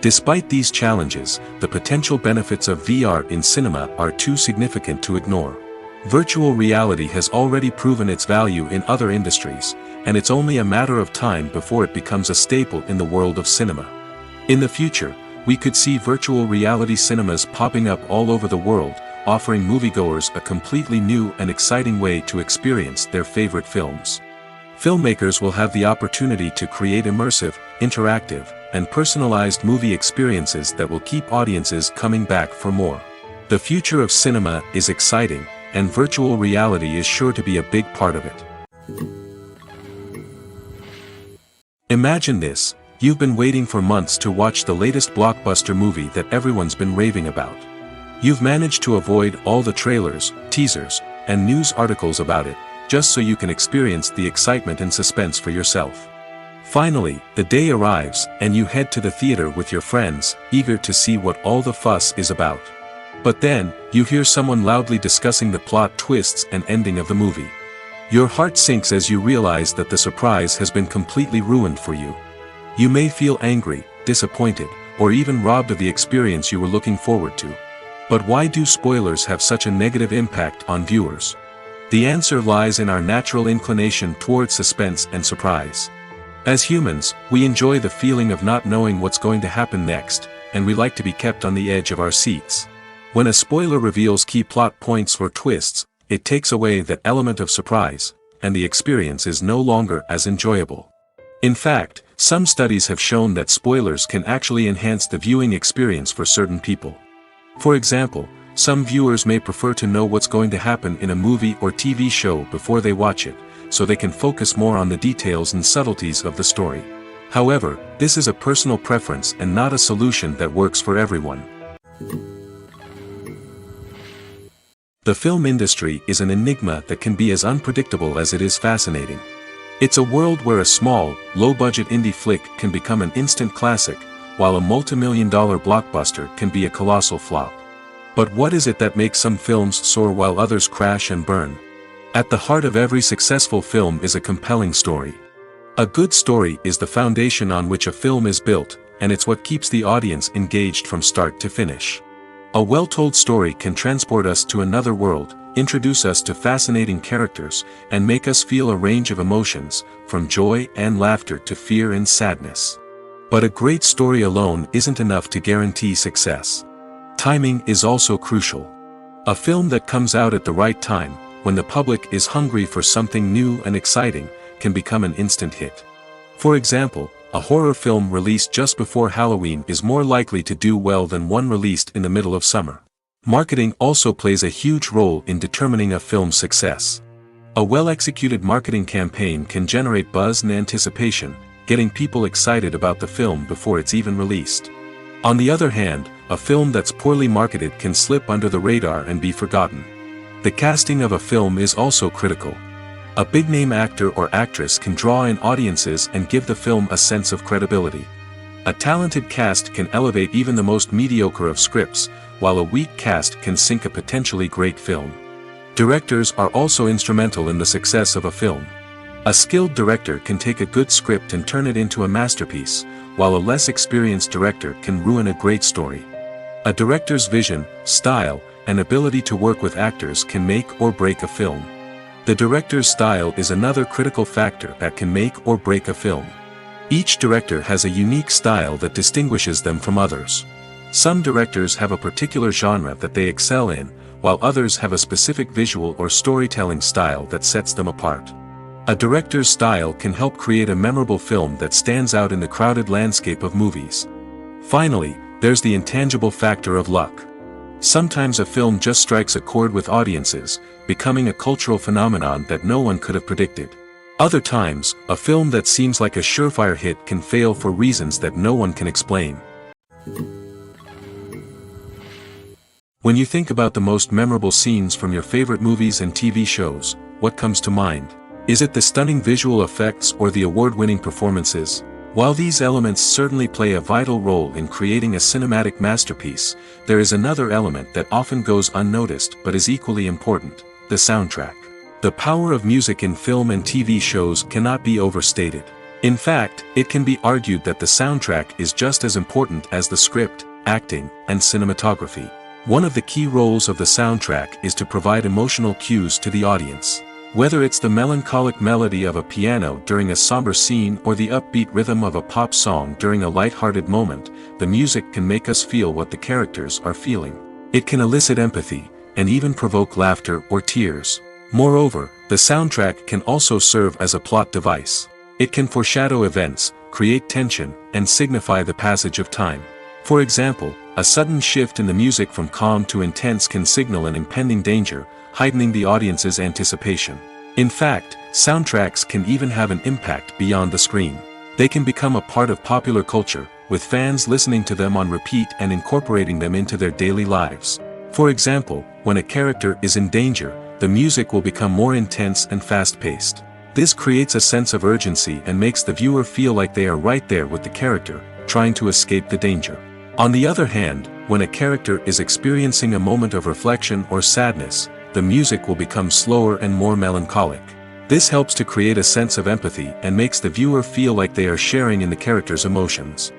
Despite these challenges, the potential benefits of VR in cinema are too significant to ignore. Virtual reality has already proven its value in other industries, and it's only a matter of time before it becomes a staple in the world of cinema. In the future, we could see virtual reality cinemas popping up all over the world, offering moviegoers a completely new and exciting way to experience their favorite films. Filmmakers will have the opportunity to create immersive, interactive, and personalized movie experiences that will keep audiences coming back for more. The future of cinema is exciting, and virtual reality is sure to be a big part of it. Imagine this. You've been waiting for months to watch the latest blockbuster movie that everyone's been raving about. You've managed to avoid all the trailers, teasers, and news articles about it, just so you can experience the excitement and suspense for yourself. Finally, the day arrives, and you head to the theater with your friends, eager to see what all the fuss is about. But then, you hear someone loudly discussing the plot twists and ending of the movie. Your heart sinks as you realize that the surprise has been completely ruined for you. You may feel angry, disappointed, or even robbed of the experience you were looking forward to. But why do spoilers have such a negative impact on viewers? The answer lies in our natural inclination toward suspense and surprise. As humans, we enjoy the feeling of not knowing what's going to happen next, and we like to be kept on the edge of our seats. When a spoiler reveals key plot points or twists, it takes away that element of surprise, and the experience is no longer as enjoyable. In fact, some studies have shown that spoilers can actually enhance the viewing experience for certain people. For example, some viewers may prefer to know what's going to happen in a movie or TV show before they watch it, so they can focus more on the details and subtleties of the story. However, this is a personal preference and not a solution that works for everyone. The film industry is an enigma that can be as unpredictable as it is fascinating. It's a world where a small, low-budget indie flick can become an instant classic, while a multi-million-dollar blockbuster can be a colossal flop. But what is it that makes some films soar while others crash and burn? At the heart of every successful film is a compelling story. A good story is the foundation on which a film is built, and it's what keeps the audience engaged from start to finish. A well-told story can transport us to another world, introduce us to fascinating characters, and make us feel a range of emotions, from joy and laughter to fear and sadness. But a great story alone isn't enough to guarantee success. Timing is also crucial. A film that comes out at the right time, when the public is hungry for something new and exciting, can become an instant hit. For example, a horror film released just before Halloween is more likely to do well than one released in the middle of summer. Marketing also plays a huge role in determining a film's success. A well-executed marketing campaign can generate buzz and anticipation, getting people excited about the film before it's even released. On the other hand, a film that's poorly marketed can slip under the radar and be forgotten. The casting of a film is also critical. A big-name actor or actress can draw in audiences and give the film a sense of credibility. A talented cast can elevate even the most mediocre of scripts, while a weak cast can sink a potentially great film. Directors are also instrumental in the success of a film. A skilled director can take a good script and turn it into a masterpiece, while a less experienced director can ruin a great story. A director's vision, style, and ability to work with actors can make or break a film. The director's style is another critical factor that can make or break a film. Each director has a unique style that distinguishes them from others. Some directors have a particular genre that they excel in, while others have a specific visual or storytelling style that sets them apart. A director's style can help create a memorable film that stands out in the crowded landscape of movies. Finally, there's the intangible factor of luck. Sometimes a film just strikes a chord with audiences, becoming a cultural phenomenon that no one could have predicted. Other times, a film that seems like a surefire hit can fail for reasons that no one can explain. When you think about the most memorable scenes from your favorite movies and TV shows, what comes to mind? Is it the stunning visual effects or the award-winning performances? While these elements certainly play a vital role in creating a cinematic masterpiece, there is another element that often goes unnoticed but is equally important: the soundtrack. The power of music in film and TV shows cannot be overstated. In fact, it can be argued that the soundtrack is just as important as the script, acting, and cinematography. One of the key roles of the soundtrack is to provide emotional cues to the audience. Whether it's the melancholic melody of a piano during a somber scene or the upbeat rhythm of a pop song during a light-hearted moment, the music can make us feel what the characters are feeling. It can elicit empathy, and even provoke laughter or tears. Moreover, the soundtrack can also serve as a plot device. It can foreshadow events, create tension, and signify the passage of time. For example, a sudden shift in the music from calm to intense can signal an impending danger, heightening the audience's anticipation. In fact, soundtracks can even have an impact beyond the screen. They can become a part of popular culture, with fans listening to them on repeat and incorporating them into their daily lives. For example, when a character is in danger, the music will become more intense and fast-paced. This creates a sense of urgency and makes the viewer feel like they are right there with the character, trying to escape the danger. On the other hand, when a character is experiencing a moment of reflection or sadness, the music will become slower and more melancholic. This helps to create a sense of empathy and makes the viewer feel like they are sharing in the character's emotions.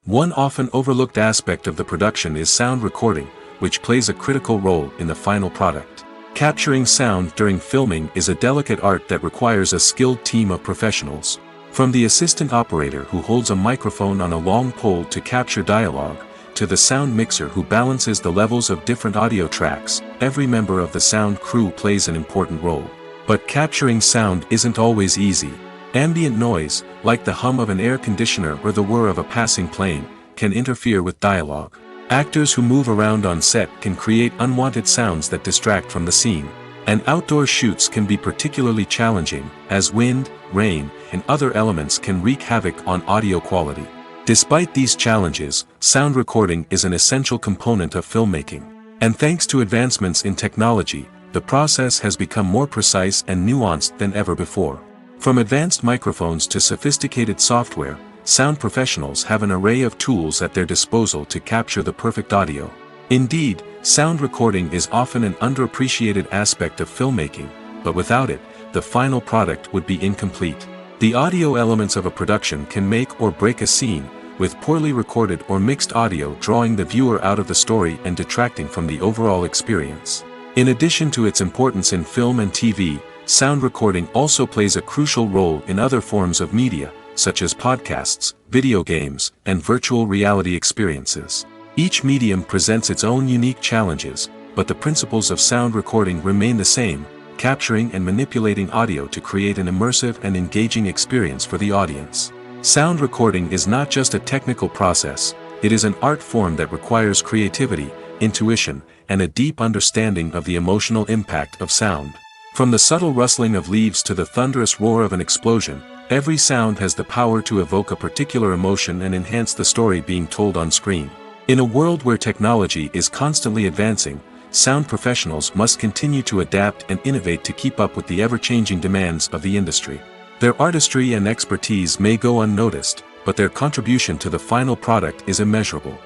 One often overlooked aspect of the production is sound recording, which plays a critical role in the final product. Capturing sound during filming is a delicate art that requires a skilled team of professionals. From the assistant operator who holds a microphone on a long pole to capture dialogue, to the sound mixer who balances the levels of different audio tracks, every member of the sound crew plays an important role. But capturing sound isn't always easy. Ambient noise, like the hum of an air conditioner or the whir of a passing plane, can interfere with dialogue. Actors who move around on set can create unwanted sounds that distract from the scene. And outdoor shoots can be particularly challenging, as wind, rain, and other elements can wreak havoc on audio quality. Despite these challenges, sound recording is an essential component of filmmaking. And thanks to advancements in technology, the process has become more precise and nuanced than ever before. From advanced microphones to sophisticated software, sound professionals have an array of tools at their disposal to capture the perfect audio. Indeed, sound recording is often an underappreciated aspect of filmmaking, but without it, the final product would be incomplete. The audio elements of a production can make or break a scene, with poorly recorded or mixed audio drawing the viewer out of the story and detracting from the overall experience. In addition to its importance in film and TV, sound recording also plays a crucial role in other forms of media, such as podcasts, video games, and virtual reality experiences. Each medium presents its own unique challenges, but the principles of sound recording remain the same, capturing and manipulating audio to create an immersive and engaging experience for the audience. Sound recording is not just a technical process, it is an art form that requires creativity, intuition, and a deep understanding of the emotional impact of sound. From the subtle rustling of leaves to the thunderous roar of an explosion, every sound has the power to evoke a particular emotion and enhance the story being told on screen. In a world where technology is constantly advancing, sound professionals must continue to adapt and innovate to keep up with the ever-changing demands of the industry. Their artistry and expertise may go unnoticed, but their contribution to the final product is immeasurable.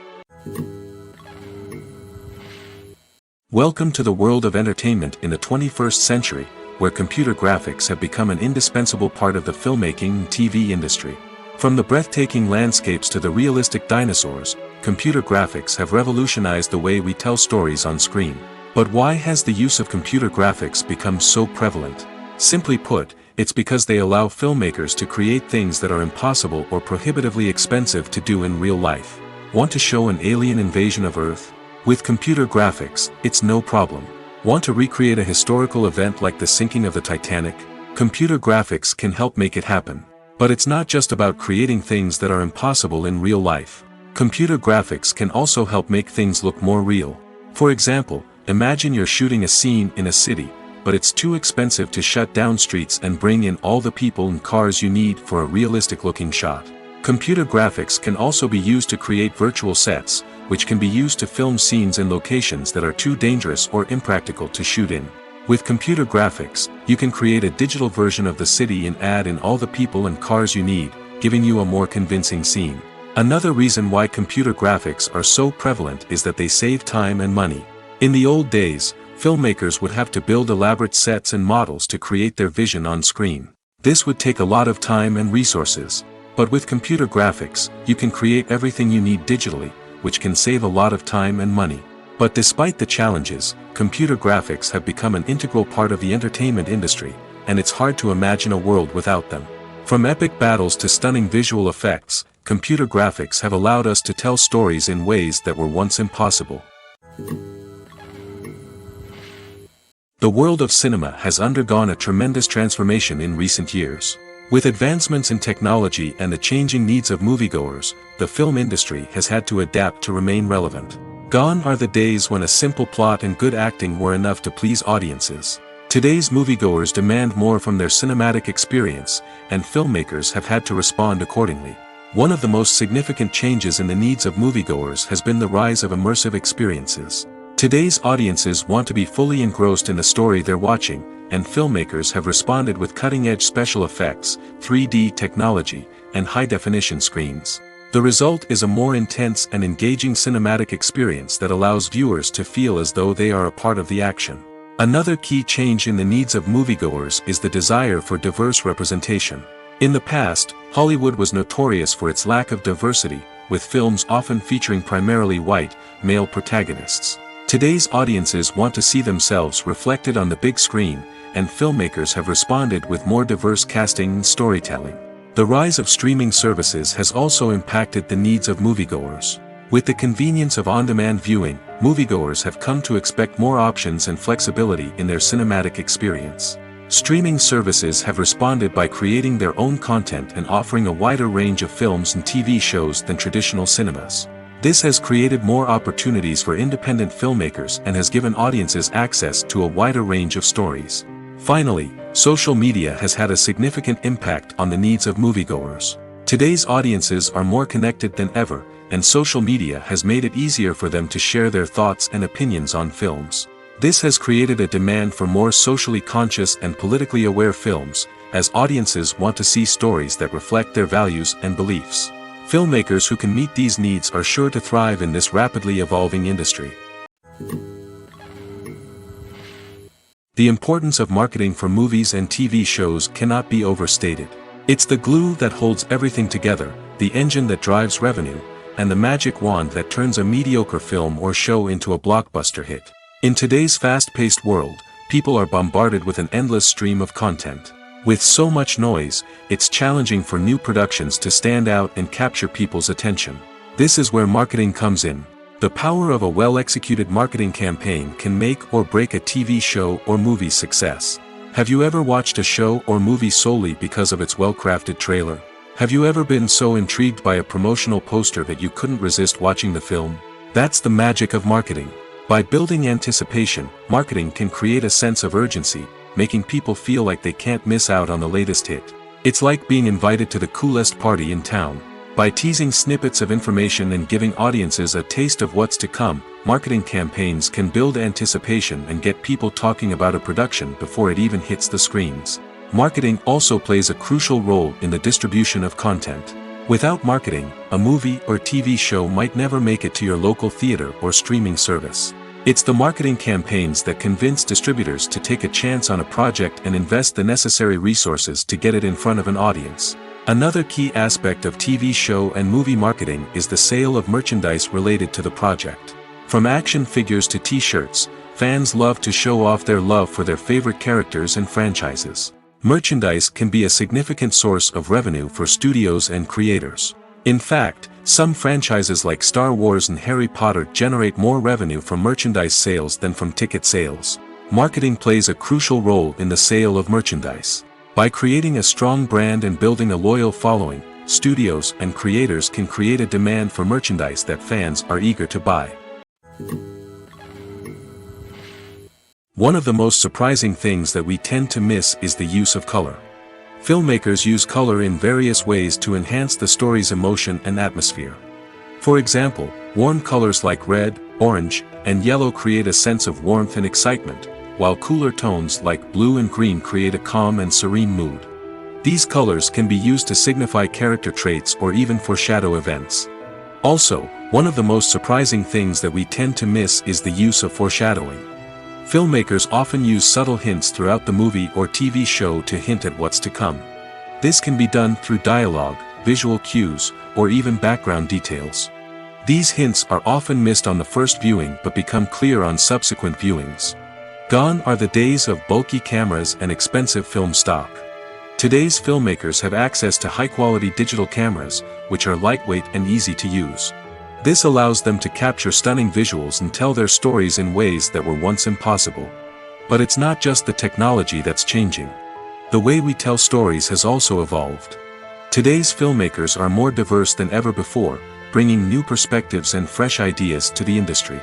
Welcome to the world of entertainment in the 21st century, where computer graphics have become an indispensable part of the filmmaking and TV industry. From the breathtaking landscapes to the realistic dinosaurs, computer graphics have revolutionized the way we tell stories on screen. But why has the use of computer graphics become so prevalent? Simply put, it's because they allow filmmakers to create things that are impossible or prohibitively expensive to do in real life. Want to show an alien invasion of Earth? With computer graphics, it's no problem. Want to recreate a historical event like the sinking of the Titanic? Computer graphics can help make it happen. But it's not just about creating things that are impossible in real life. Computer graphics can also help make things look more real. For example, imagine you're shooting a scene in a city, but it's too expensive to shut down streets and bring in all the people and cars you need for a realistic-looking shot. Computer graphics can also be used to create virtual sets, which can be used to film scenes in locations that are too dangerous or impractical to shoot in. With computer graphics, you can create a digital version of the city and add in all the people and cars you need, giving you a more convincing scene. Another reason why computer graphics are so prevalent is that they save time and money. In the old days, filmmakers would have to build elaborate sets and models to create their vision on screen. This would take a lot of time and resources. But with computer graphics, you can create everything you need digitally, which can save a lot of time and money. But despite the challenges, computer graphics have become an integral part of the entertainment industry, and it's hard to imagine a world without them. From epic battles to stunning visual effects, computer graphics have allowed us to tell stories in ways that were once impossible. The world of cinema has undergone a tremendous transformation in recent years. With advancements in technology and the changing needs of moviegoers, the film industry has had to adapt to remain relevant. Gone are the days when a simple plot and good acting were enough to please audiences. Today's moviegoers demand more from their cinematic experience, and filmmakers have had to respond accordingly. One of the most significant changes in the needs of moviegoers has been the rise of immersive experiences. Today's audiences want to be fully engrossed in the story they're watching, and filmmakers have responded with cutting-edge special effects, 3D technology, and high-definition screens. The result is a more intense and engaging cinematic experience that allows viewers to feel as though they are a part of the action. Another key change in the needs of moviegoers is the desire for diverse representation. In the past, Hollywood was notorious for its lack of diversity, with films often featuring primarily white, male protagonists. Today's audiences want to see themselves reflected on the big screen, and filmmakers have responded with more diverse casting and storytelling. The rise of streaming services has also impacted the needs of moviegoers. With the convenience of on-demand viewing, moviegoers have come to expect more options and flexibility in their cinematic experience. Streaming services have responded by creating their own content and offering a wider range of films and TV shows than traditional cinemas. This has created more opportunities for independent filmmakers and has given audiences access to a wider range of stories. Finally, social media has had a significant impact on the needs of moviegoers. Today's audiences are more connected than ever, and social media has made it easier for them to share their thoughts and opinions on films. This has created a demand for more socially conscious and politically aware films, as audiences want to see stories that reflect their values and beliefs. Filmmakers who can meet these needs are sure to thrive in this rapidly evolving industry. The importance of marketing for movies and TV shows cannot be overstated. It's the glue that holds everything together, the engine that drives revenue, and the magic wand that turns a mediocre film or show into a blockbuster hit. In today's fast-paced world, people are bombarded with an endless stream of content. With so much noise, it's challenging for new productions to stand out and capture people's attention. This is where marketing comes in. The power of a well-executed marketing campaign can make or break a TV show or movie's success. Have you ever watched a show or movie solely because of its well-crafted trailer? Have you ever been so intrigued by a promotional poster that you couldn't resist watching the film? That's the magic of marketing. By building anticipation, marketing can create a sense of urgency, making people feel like they can't miss out on the latest hit. It's like being invited to the coolest party in town. By teasing snippets of information and giving audiences a taste of what's to come, marketing campaigns can build anticipation and get people talking about a production before it even hits the screens. Marketing also plays a crucial role in the distribution of content. Without marketing, a movie or TV show might never make it to your local theater or streaming service. It's the marketing campaigns that convince distributors to take a chance on a project and invest the necessary resources to get it in front of an audience. Another key aspect of TV show and movie marketing is the sale of merchandise related to the project. From action figures to t-shirts, fans love to show off their love for their favorite characters and franchises. Merchandise can be a significant source of revenue for studios and creators. In fact, some franchises like Star Wars and Harry Potter generate more revenue from merchandise sales than from ticket sales. Marketing plays a crucial role in the sale of merchandise. By creating a strong brand and building a loyal following, studios and creators can create a demand for merchandise that fans are eager to buy. One of the most surprising things that we tend to miss is the use of color. Filmmakers use color in various ways to enhance the story's emotion and atmosphere. For example, warm colors like red, orange, and yellow create a sense of warmth and excitement, while cooler tones like blue and green create a calm and serene mood. These colors can be used to signify character traits or even foreshadow events. Also, one of the most surprising things that we tend to miss is the use of foreshadowing. Filmmakers often use subtle hints throughout the movie or TV show to hint at what's to come. This can be done through dialogue, visual cues, or even background details. These hints are often missed on the first viewing but become clear on subsequent viewings. Gone are the days of bulky cameras and expensive film stock. Today's filmmakers have access to high-quality digital cameras, which are lightweight and easy to use. This allows them to capture stunning visuals and tell their stories in ways that were once impossible. But it's not just the technology that's changing. The way we tell stories has also evolved. Today's filmmakers are more diverse than ever before, bringing new perspectives and fresh ideas to the industry.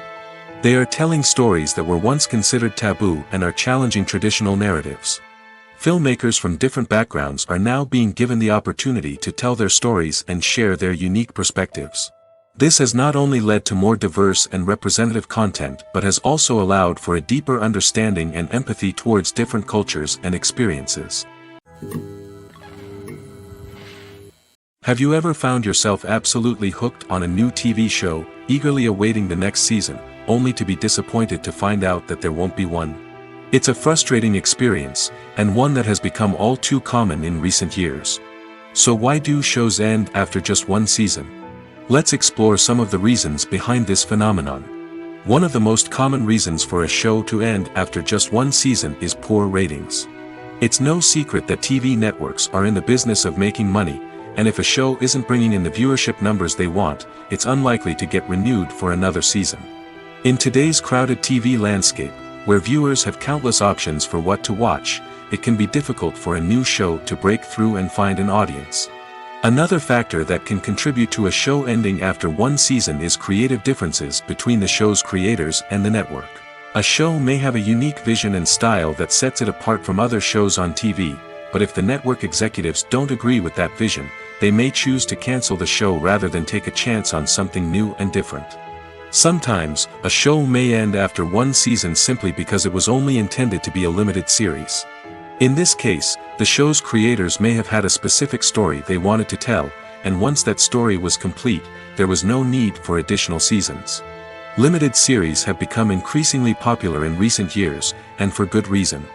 They are telling stories that were once considered taboo and are challenging traditional narratives. Filmmakers from different backgrounds are now being given the opportunity to tell their stories and share their unique perspectives. This has not only led to more diverse and representative content but has also allowed for a deeper understanding and empathy towards different cultures and experiences. Have you ever found yourself absolutely hooked on a new TV show, eagerly awaiting the next season, only to be disappointed to find out that there won't be one? It's a frustrating experience, and one that has become all too common in recent years. So why do shows end after just one season? Let's explore some of the reasons behind this phenomenon. One of the most common reasons for a show to end after just one season is poor ratings. It's no secret that TV networks are in the business of making money, and if a show isn't bringing in the viewership numbers they want, it's unlikely to get renewed for another season. In today's crowded TV landscape, where viewers have countless options for what to watch, it can be difficult for a new show to break through and find an audience. Another factor that can contribute to a show ending after one season is creative differences between the show's creators and the network. A show may have a unique vision and style that sets it apart from other shows on TV, but if the network executives don't agree with that vision, they may choose to cancel the show rather than take a chance on something new and different. Sometimes, a show may end after one season simply because it was only intended to be a limited series. In this case, the show's creators may have had a specific story they wanted to tell, and once that story was complete, there was no need for additional seasons. Limited series have become increasingly popular in recent years, and for good reason.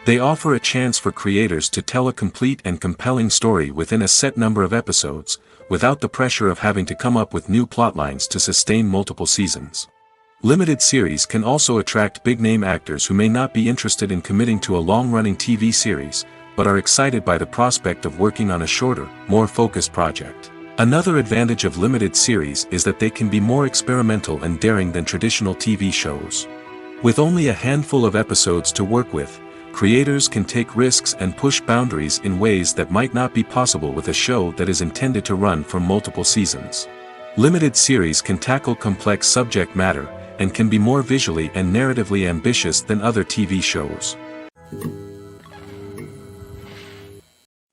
They offer a chance for creators to tell a complete and compelling story within a set number of episodes, without the pressure of having to come up with new plotlines to sustain multiple seasons. Limited series can also attract big-name actors who may not be interested in committing to a long-running TV series, but are excited by the prospect of working on a shorter, more focused project. Another advantage of limited series is that they can be more experimental and daring than traditional TV shows. With only a handful of episodes to work with, creators can take risks and push boundaries in ways that might not be possible with a show that is intended to run for multiple seasons. Limited series can tackle complex subject matter, and can be more visually and narratively ambitious than other TV shows.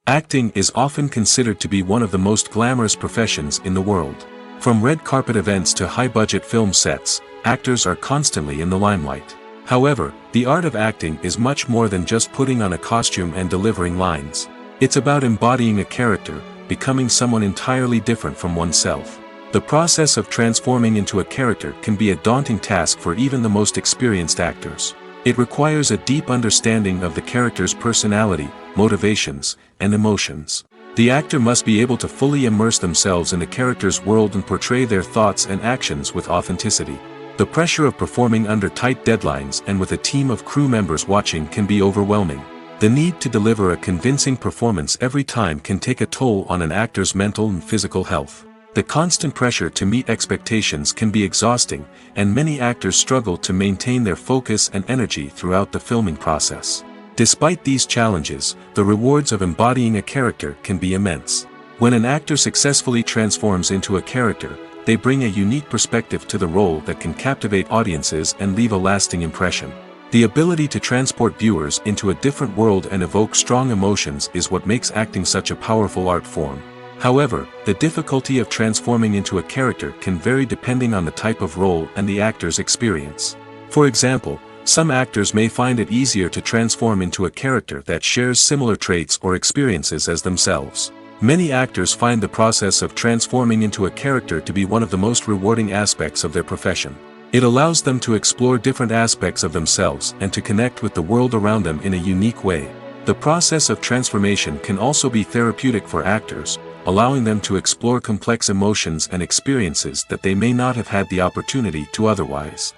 Acting is often considered to be one of the most glamorous professions in the world. From red carpet events to high-budget film sets, actors are constantly in the limelight. However, the art of acting is much more than just putting on a costume and delivering lines. It's about embodying a character, becoming someone entirely different from oneself. The process of transforming into a character can be a daunting task for even the most experienced actors. It requires a deep understanding of the character's personality, motivations, and emotions. The actor must be able to fully immerse themselves in the character's world and portray their thoughts and actions with authenticity. The pressure of performing under tight deadlines and with a team of crew members watching can be overwhelming. The need to deliver a convincing performance every time can take a toll on an actor's mental and physical health. The constant pressure to meet expectations can be exhausting, and many actors struggle to maintain their focus and energy throughout the filming process. Despite these challenges, the rewards of embodying a character can be immense. When an actor successfully transforms into a character, they bring a unique perspective to the role that can captivate audiences and leave a lasting impression. The ability to transport viewers into a different world and evoke strong emotions is what makes acting such a powerful art form. However, the difficulty of transforming into a character can vary depending on the type of role and the actor's experience. For example, some actors may find it easier to transform into a character that shares similar traits or experiences as themselves. Many actors find the process of transforming into a character to be one of the most rewarding aspects of their profession. It allows them to explore different aspects of themselves and to connect with the world around them in a unique way. The process of transformation can also be therapeutic for actors, allowing them to explore complex emotions and experiences that they may not have had the opportunity to otherwise.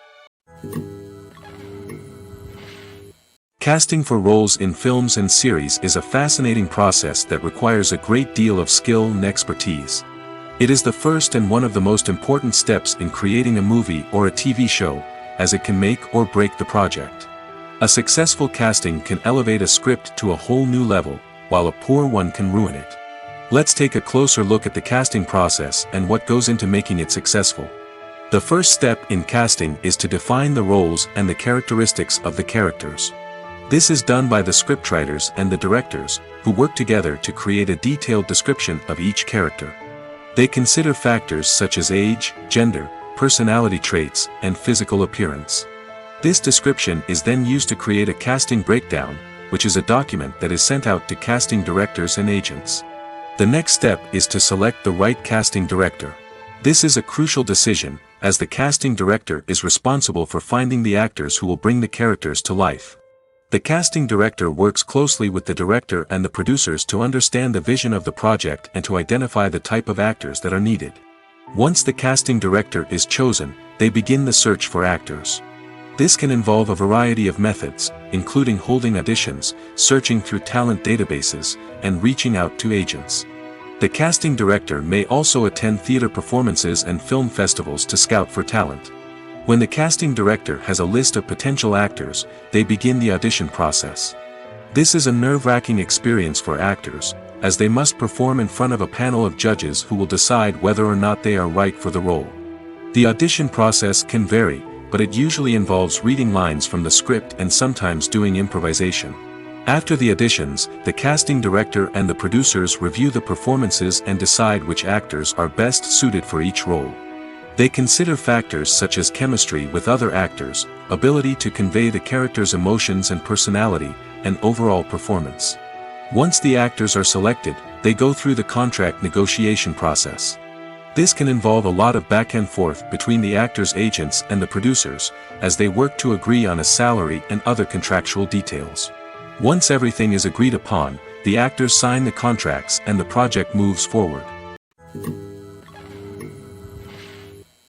Casting for roles in films and series is a fascinating process that requires a great deal of skill and expertise. It is the first and one of the most important steps in creating a movie or a TV show, as it can make or break the project. A successful casting can elevate a script to a whole new level, while a poor one can ruin it. Let's take a closer look at the casting process and what goes into making it successful. The first step in casting is to define the roles and the characteristics of the characters. This is done by the scriptwriters and the directors, who work together to create a detailed description of each character. They consider factors such as age, gender, personality traits, and physical appearance. This description is then used to create a casting breakdown, which is a document that is sent out to casting directors and agents. The next step is to select the right casting director. This is a crucial decision, as the casting director is responsible for finding the actors who will bring the characters to life. The casting director works closely with the director and the producers to understand the vision of the project and to identify the type of actors that are needed. Once the casting director is chosen, they begin the search for actors. This can involve a variety of methods, including holding auditions, searching through talent databases, and reaching out to agents. The casting director may also attend theater performances and film festivals to scout for talent. When the casting director has a list of potential actors, they begin the audition process. This is a nerve-wracking experience for actors, as they must perform in front of a panel of judges who will decide whether or not they are right for the role. The audition process can vary, but it usually involves reading lines from the script and sometimes doing improvisation. After the auditions, the casting director and the producers review the performances and decide which actors are best suited for each role. They consider factors such as chemistry with other actors, ability to convey the character's emotions and personality, and overall performance. Once the actors are selected, they go through the contract negotiation process. This can involve a lot of back and forth between the actors' agents and the producers, as they work to agree on a salary and other contractual details. Once everything is agreed upon, the actors sign the contracts and the project moves forward.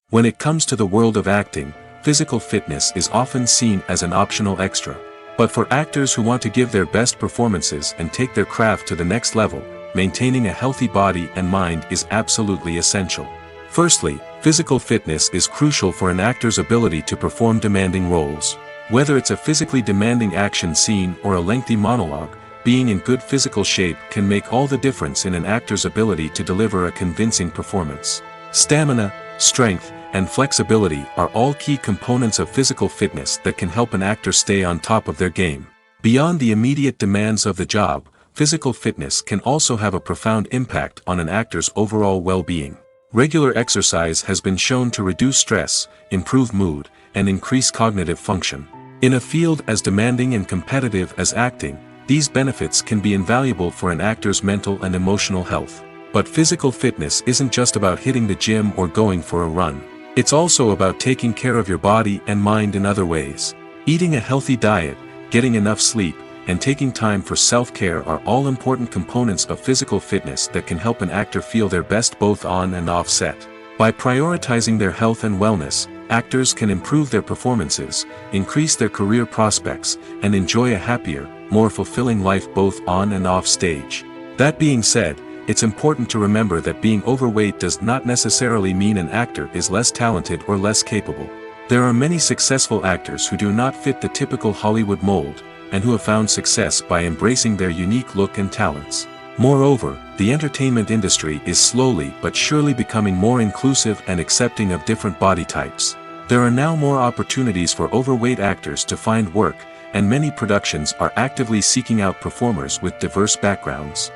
When it comes to the world of acting, physical fitness is often seen as an optional extra. But for actors who want to give their best performances and take their craft to the next level, maintaining a healthy body and mind is absolutely essential. Firstly, physical fitness is crucial for an actor's ability to perform demanding roles. Whether it's a physically demanding action scene or a lengthy monologue, being in good physical shape can make all the difference in an actor's ability to deliver a convincing performance. Stamina, strength, and flexibility are all key components of physical fitness that can help an actor stay on top of their game. Beyond the immediate demands of the job, physical fitness can also have a profound impact on an actor's overall well-being. Regular exercise has been shown to reduce stress, improve mood, and increase cognitive function. In a field as demanding and competitive as acting, these benefits can be invaluable for an actor's mental and emotional health. But physical fitness isn't just about hitting the gym or going for a run. It's also about taking care of your body and mind in other ways. Eating a healthy diet, getting enough sleep, and taking time for self-care are all important components of physical fitness that can help an actor feel their best both on and off set. By prioritizing their health and wellness, actors can improve their performances, increase their career prospects, and enjoy a happier, more fulfilling life both on and off stage. That being said, it's important to remember that being overweight does not necessarily mean an actor is less talented or less capable. There are many successful actors who do not fit the typical Hollywood mold, and who have found success by embracing their unique look and talents. Moreover, the entertainment industry is slowly but surely becoming more inclusive and accepting of different body types. There are now more opportunities for overweight actors to find work, and many productions are actively seeking out performers with diverse backgrounds.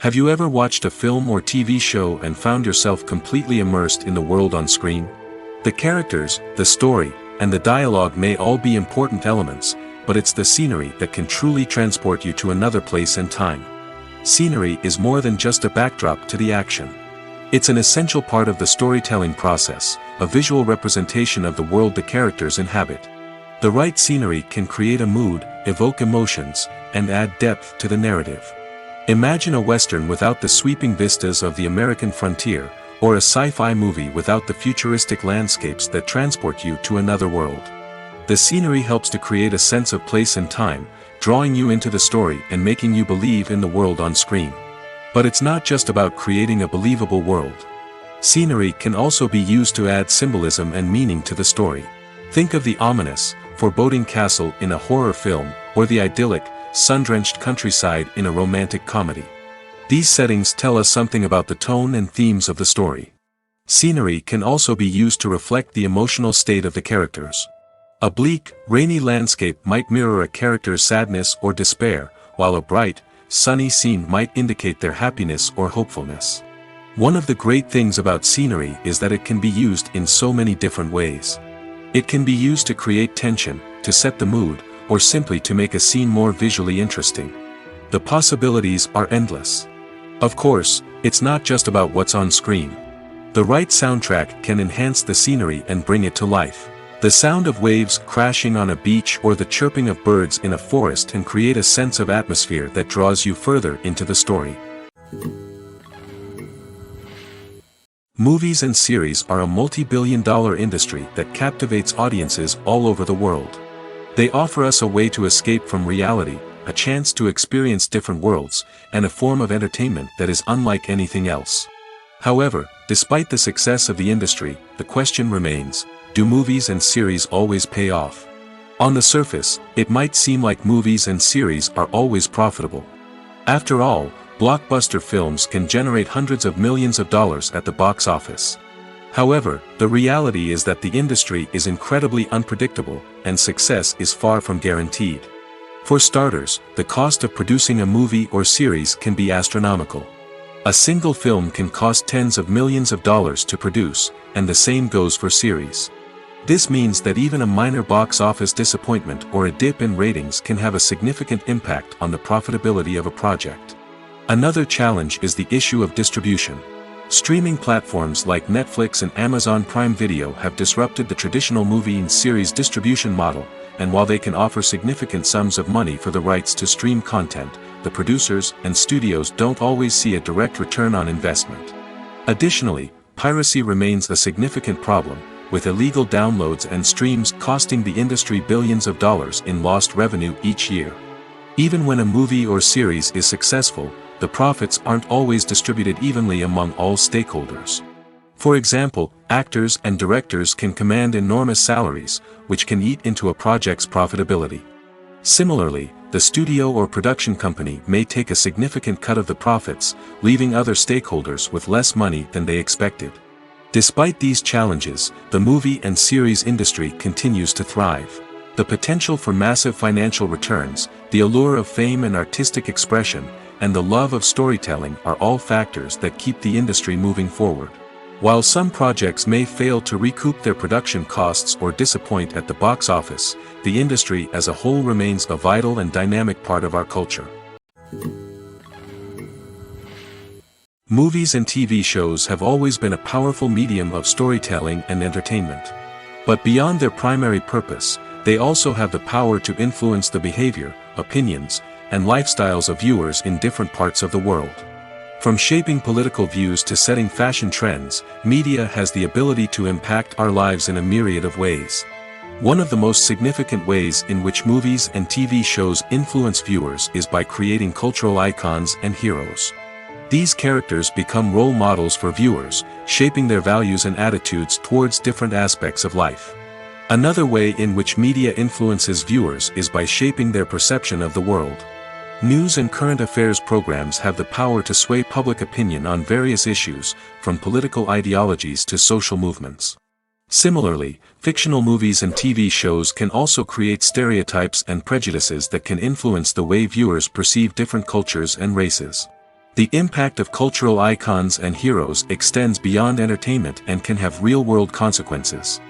Have you ever watched a film or TV show and found yourself completely immersed in the world on screen? The characters, the story, and the dialogue may all be important elements, but it's the scenery that can truly transport you to another place and time. Scenery is more than just a backdrop to the action. It's an essential part of the storytelling process, a visual representation of the world the characters inhabit. The right scenery can create a mood, evoke emotions, and add depth to the narrative. Imagine a Western without the sweeping vistas of the American frontier, or a sci-fi movie without the futuristic landscapes that transport you to another world. The scenery helps to create a sense of place and time, drawing you into the story and making you believe in the world on screen. But it's not just about creating a believable world. Scenery can also be used to add symbolism and meaning to the story. Think of the ominous, foreboding castle in a horror film, or the idyllic, sun-drenched countryside in a romantic comedy. These settings tell us something about the tone and themes of the story. Scenery can also be used to reflect the emotional state of the characters. A bleak, rainy landscape might mirror a character's sadness or despair, while a bright, sunny scene might indicate their happiness or hopefulness. One of the great things about scenery is that it can be used in so many different ways. It can be used to create tension, to set the mood, or simply to make a scene more visually interesting. The possibilities are endless. Of course, it's not just about what's on screen. The right soundtrack can enhance the scenery and bring it to life. The sound of waves crashing on a beach or the chirping of birds in a forest can create a sense of atmosphere that draws you further into the story. Movies and series are a multi-billion-dollar industry that captivates audiences all over the world. They offer us a way to escape from reality, a chance to experience different worlds, and a form of entertainment that is unlike anything else. However, despite the success of the industry, the question remains, do movies and series always pay off? On the surface, it might seem like movies and series are always profitable. After all, blockbuster films can generate hundreds of millions of dollars at the box office. However, the reality is that the industry is incredibly unpredictable, and success is far from guaranteed. For starters, the cost of producing a movie or series can be astronomical. A single film can cost tens of millions of dollars to produce, and the same goes for series. This means that even a minor box office disappointment or a dip in ratings can have a significant impact on the profitability of a project. Another challenge is the issue of distribution. Streaming platforms like Netflix and Amazon Prime Video have disrupted the traditional movie and series distribution model, and while they can offer significant sums of money for the rights to stream content, the producers and studios don't always see a direct return on investment. Additionally, piracy remains a significant problem, with illegal downloads and streams costing the industry billions of dollars in lost revenue each year. Even when a movie or series is successful, the profits aren't always distributed evenly among all stakeholders. For example, actors and directors can command enormous salaries, which can eat into a project's profitability. Similarly, the studio or production company may take a significant cut of the profits, leaving other stakeholders with less money than they expected. Despite these challenges, the movie and series industry continues to thrive. The potential for massive financial returns, the allure of fame and artistic expression, and the love of storytelling are all factors that keep the industry moving forward. While some projects may fail to recoup their production costs or disappoint at the box office, the industry as a whole remains a vital and dynamic part of our culture. Movies and TV shows have always been a powerful medium of storytelling and entertainment. But beyond their primary purpose, they also have the power to influence the behavior, opinions, and lifestyles of viewers in different parts of the world. From shaping political views to setting fashion trends, media has the ability to impact our lives in a myriad of ways. One of the most significant ways in which movies and TV shows influence viewers is by creating cultural icons and heroes. These characters become role models for viewers, shaping their values and attitudes towards different aspects of life. Another way in which media influences viewers is by shaping their perception of the world. News and current affairs programs have the power to sway public opinion on various issues, from political ideologies to social movements. Similarly, fictional movies and TV shows can also create stereotypes and prejudices that can influence the way viewers perceive different cultures and races. The impact of cultural icons and heroes extends beyond entertainment and can have real-world consequences.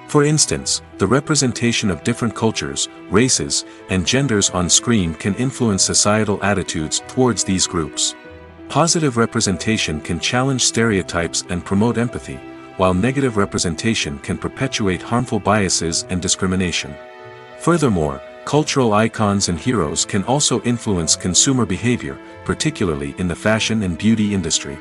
For instance, the representation of different cultures, races, and genders on screen can influence societal attitudes towards these groups. Positive representation can challenge stereotypes and promote empathy, while negative representation can perpetuate harmful biases and discrimination. Furthermore, cultural icons and heroes can also influence consumer behavior, particularly in the fashion and beauty industry.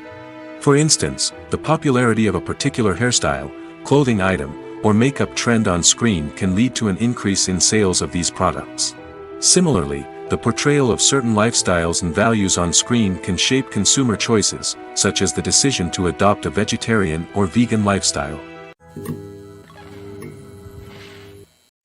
For instance, the popularity of a particular hairstyle, clothing item, or makeup trend on screen can lead to an increase in sales of these products. Similarly, the portrayal of certain lifestyles and values on screen can shape consumer choices, such as the decision to adopt a vegetarian or vegan lifestyle.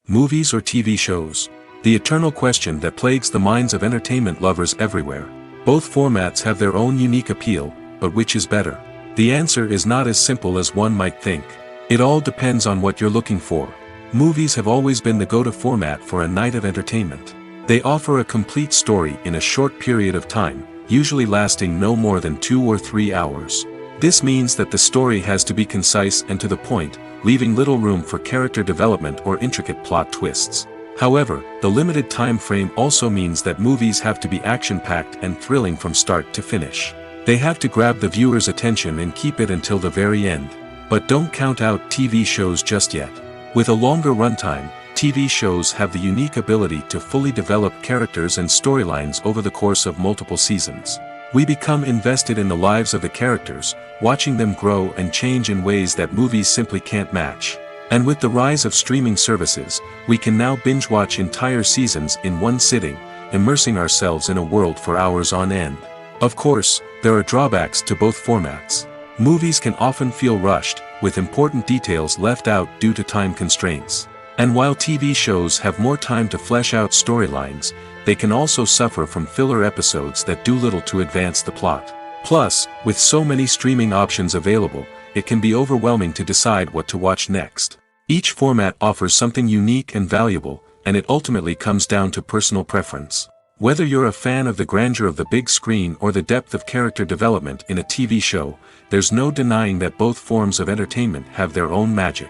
Movies or TV shows? The eternal question that plagues the minds of entertainment lovers everywhere. Both formats have their own unique appeal, but which is better? The answer is not as simple as one might think. It all depends on what you're looking for. Movies have always been the go-to format for a night of entertainment. They offer a complete story in a short period of time, usually lasting no more than 2 or 3 hours. This means that the story has to be concise and to the point, leaving little room for character development or intricate plot twists. However, the limited time frame also means that movies have to be action-packed and thrilling from start to finish. They have to grab the viewer's attention and keep it until the very end. But don't count out TV shows just yet. With a longer runtime, TV shows have the unique ability to fully develop characters and storylines over the course of multiple seasons. We become invested in the lives of the characters, watching them grow and change in ways that movies simply can't match. And with the rise of streaming services, we can now binge-watch entire seasons in one sitting, immersing ourselves in a world for hours on end. Of course, there are drawbacks to both formats. Movies can often feel rushed, with important details left out due to time constraints. And while TV shows have more time to flesh out storylines, they can also suffer from filler episodes that do little to advance the plot. Plus, with so many streaming options available, it can be overwhelming to decide what to watch next. Each format offers something unique and valuable, and it ultimately comes down to personal preference. Whether you're a fan of the grandeur of the big screen or the depth of character development in a TV show, there's no denying that both forms of entertainment have their own magic.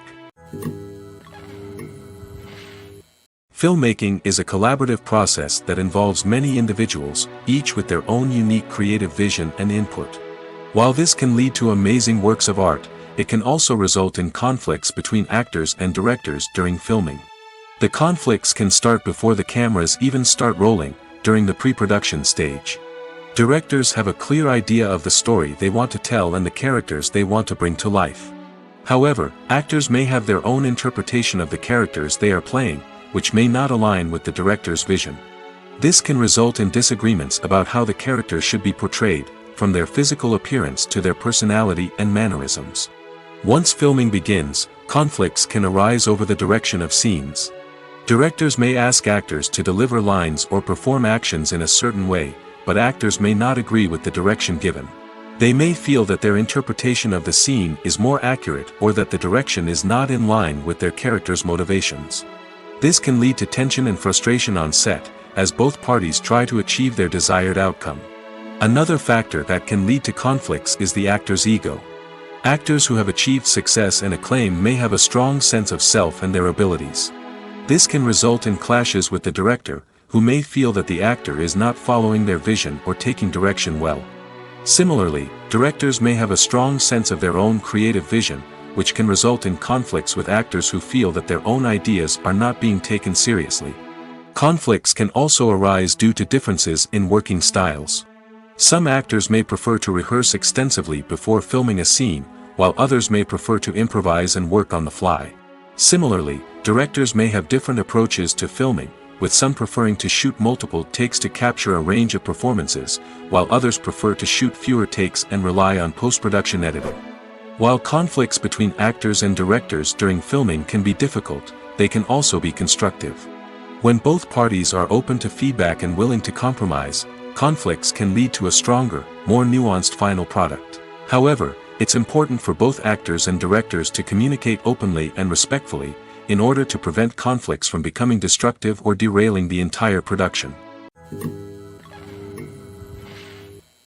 Filmmaking is a collaborative process that involves many individuals, each with their own unique creative vision and input. While this can lead to amazing works of art, it can also result in conflicts between actors and directors during filming. The conflicts can start before the cameras even start rolling, during the pre-production stage. Directors have a clear idea of the story they want to tell and the characters they want to bring to life. However, actors may have their own interpretation of the characters they are playing, which may not align with the director's vision. This can result in disagreements about how the characters should be portrayed, from their physical appearance to their personality and mannerisms. Once filming begins, conflicts can arise over the direction of scenes. Directors may ask actors to deliver lines or perform actions in a certain way, but actors may not agree with the direction given. They may feel that their interpretation of the scene is more accurate or that the direction is not in line with their character's motivations. This can lead to tension and frustration on set, as both parties try to achieve their desired outcome. Another factor that can lead to conflicts is the actor's ego. Actors who have achieved success and acclaim may have a strong sense of self and their abilities. This can result in clashes with the director, who may feel that the actor is not following their vision or taking direction well. Similarly, directors may have a strong sense of their own creative vision, which can result in conflicts with actors who feel that their own ideas are not being taken seriously. Conflicts can also arise due to differences in working styles. Some actors may prefer to rehearse extensively before filming a scene, while others may prefer to improvise and work on the fly. Similarly, directors may have different approaches to filming, with some preferring to shoot multiple takes to capture a range of performances, while others prefer to shoot fewer takes and rely on post-production editing. While conflicts between actors and directors during filming can be difficult, they can also be constructive. When both parties are open to feedback and willing to compromise, conflicts can lead to a stronger, more nuanced final product. However, it's important for both actors and directors to communicate openly and respectfully, in order to prevent conflicts from becoming destructive or derailing the entire production.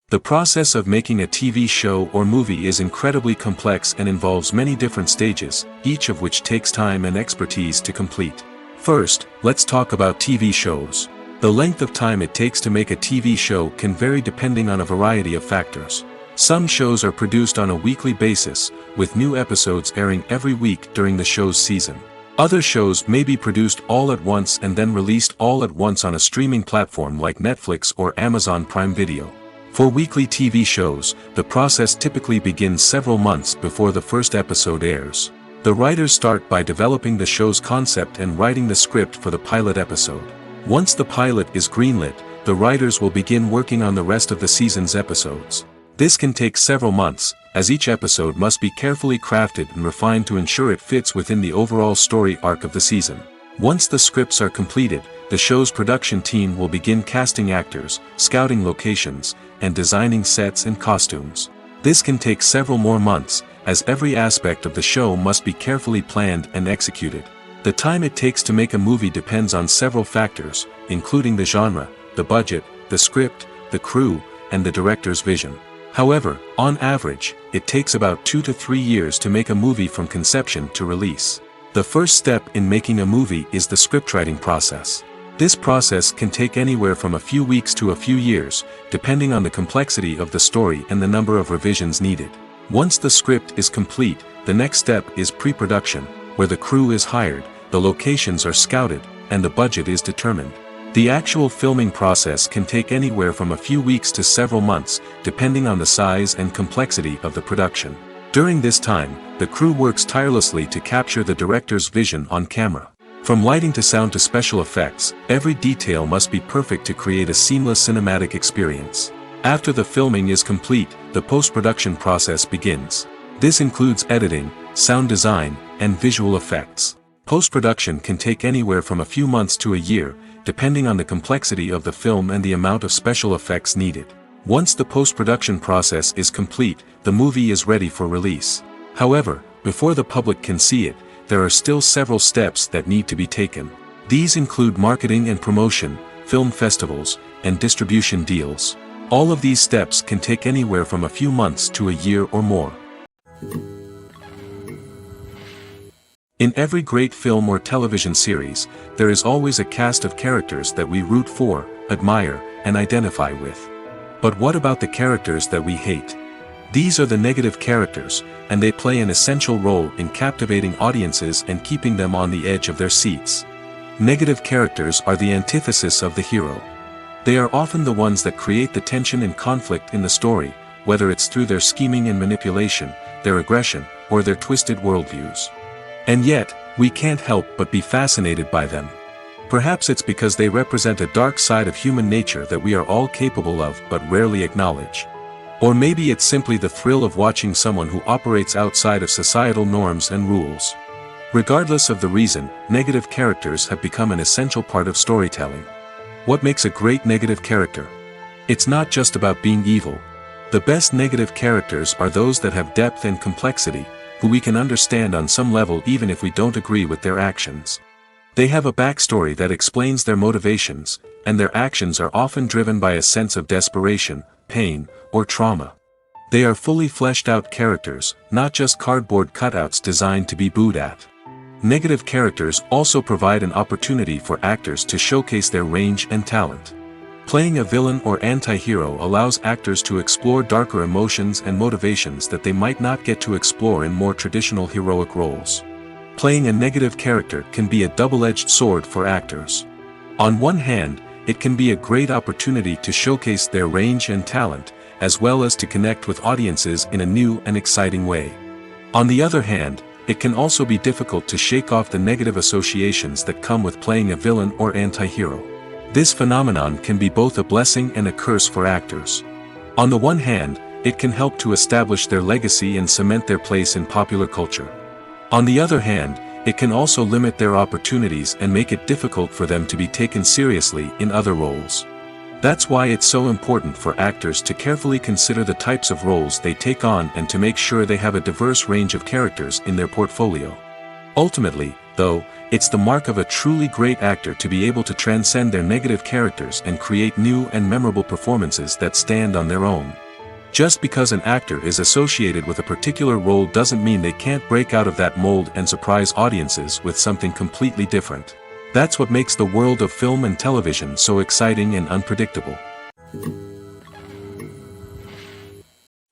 The process of making a TV show or movie is incredibly complex and involves many different stages, each of which takes time and expertise to complete. First, let's talk about TV shows. The length of time it takes to make a TV show can vary depending on a variety of factors. Some shows are produced on a weekly basis, with new episodes airing every week during the show's season. Other shows may be produced all at once and then released all at once on a streaming platform like Netflix or Amazon Prime Video. For weekly TV shows, the process typically begins several months before the first episode airs. The writers start by developing the show's concept and writing the script for the pilot episode. Once the pilot is greenlit, the writers will begin working on the rest of the season's episodes. This can take several months, as each episode must be carefully crafted and refined to ensure it fits within the overall story arc of the season. Once the scripts are completed, the show's production team will begin casting actors, scouting locations, and designing sets and costumes. This can take several more months, as every aspect of the show must be carefully planned and executed. The time it takes to make a movie depends on several factors, including the genre, the budget, the script, the crew, and the director's vision. However, on average, it takes about 2 to 3 years to make a movie from conception to release. The first step in making a movie is the scriptwriting process. This process can take anywhere from a few weeks to a few years, depending on the complexity of the story and the number of revisions needed. Once the script is complete, the next step is pre-production, where the crew is hired, the locations are scouted, and the budget is determined. The actual filming process can take anywhere from a few weeks to several months, depending on the size and complexity of the production. During this time, the crew works tirelessly to capture the director's vision on camera. From lighting to sound to special effects, every detail must be perfect to create a seamless cinematic experience. After the filming is complete, the post-production process begins. This includes editing, sound design, and visual effects. Post-production can take anywhere from a few months to a year, depending on the complexity of the film and the amount of special effects needed. Once the post-production process is complete, the movie is ready for release. However, before the public can see it, there are still several steps that need to be taken. These include marketing and promotion, film festivals, and distribution deals. All of these steps can take anywhere from a few months to a year or more. In every great film or television series, there is always a cast of characters that we root for, admire, and identify with. But what about the characters that we hate? These are the negative characters, and they play an essential role in captivating audiences and keeping them on the edge of their seats. Negative characters are the antithesis of the hero. They are often the ones that create the tension and conflict in the story, whether it's through their scheming and manipulation, their aggression, or their twisted worldviews. And yet, we can't help but be fascinated by them. Perhaps it's because they represent a dark side of human nature that we are all capable of but rarely acknowledge. Or maybe it's simply the thrill of watching someone who operates outside of societal norms and rules. Regardless of the reason, negative characters have become an essential part of storytelling. What makes a great negative character? It's not just about being evil. The best negative characters are those that have depth and complexity, who we can understand on some level even if we don't agree with their actions. They have a backstory that explains their motivations, and their actions are often driven by a sense of desperation, pain, or trauma. They are fully fleshed out characters, not just cardboard cutouts designed to be booed at. Negative characters also provide an opportunity for actors to showcase their range and talent. Playing a villain or anti-hero allows actors to explore darker emotions and motivations that they might not get to explore in more traditional heroic roles. Playing a negative character can be a double-edged sword for actors. On one hand, it can be a great opportunity to showcase their range and talent, as well as to connect with audiences in a new and exciting way. On the other hand, it can also be difficult to shake off the negative associations that come with playing a villain or anti-hero. This phenomenon can be both a blessing and a curse for actors. On the one hand, it can help to establish their legacy and cement their place in popular culture. On the other hand, it can also limit their opportunities and make it difficult for them to be taken seriously in other roles. That's why it's so important for actors to carefully consider the types of roles they take on and to make sure they have a diverse range of characters in their portfolio. Ultimately, though, it's the mark of a truly great actor to be able to transcend their negative characters and create new and memorable performances that stand on their own. Just because an actor is associated with a particular role doesn't mean they can't break out of that mold and surprise audiences with something completely different. That's what makes the world of film and television so exciting and unpredictable.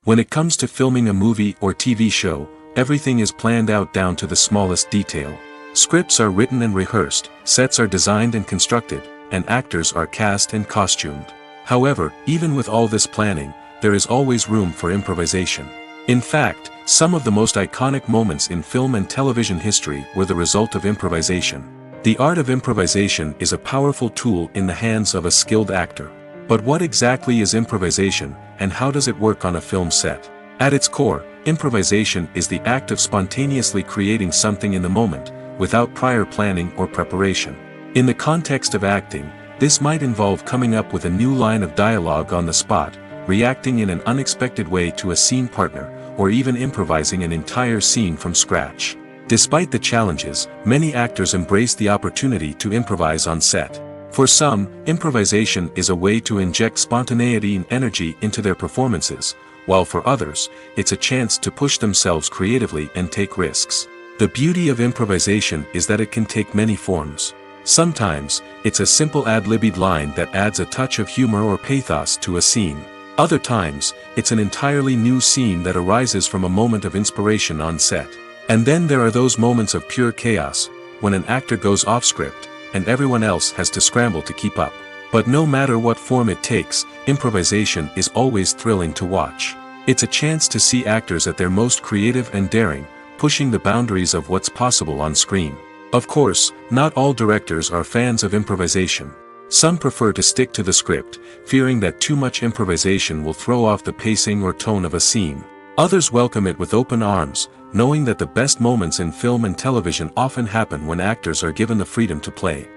When it comes to filming a movie or TV show, everything is planned out down to the smallest detail. Scripts are written and rehearsed, sets are designed and constructed, and actors are cast and costumed. However, even with all this planning, there is always room for improvisation. In fact, some of the most iconic moments in film and television history were the result of improvisation. The art of improvisation is a powerful tool in the hands of a skilled actor. But what exactly is improvisation, and how does it work on a film set? At its core, improvisation is the act of spontaneously creating something in the moment, without prior planning or preparation. In the context of acting, this might involve coming up with a new line of dialogue on the spot, reacting in an unexpected way to a scene partner, or even improvising an entire scene from scratch. Despite the challenges, many actors embrace the opportunity to improvise on set. For some, improvisation is a way to inject spontaneity and energy into their performances, while for others, it's a chance to push themselves creatively and take risks. The beauty of improvisation is that it can take many forms. Sometimes, it's a simple ad-libbed line that adds a touch of humor or pathos to a scene. Other times, it's an entirely new scene that arises from a moment of inspiration on set. And then there are those moments of pure chaos, when an actor goes off script, and everyone else has to scramble to keep up. But no matter what form it takes, improvisation is always thrilling to watch. It's a chance to see actors at their most creative and daring, pushing the boundaries of what's possible on screen. Of course, not all directors are fans of improvisation. Some prefer to stick to the script, fearing that too much improvisation will throw off the pacing or tone of a scene. Others welcome it with open arms, knowing that the best moments in film and television often happen when actors are given the freedom to play.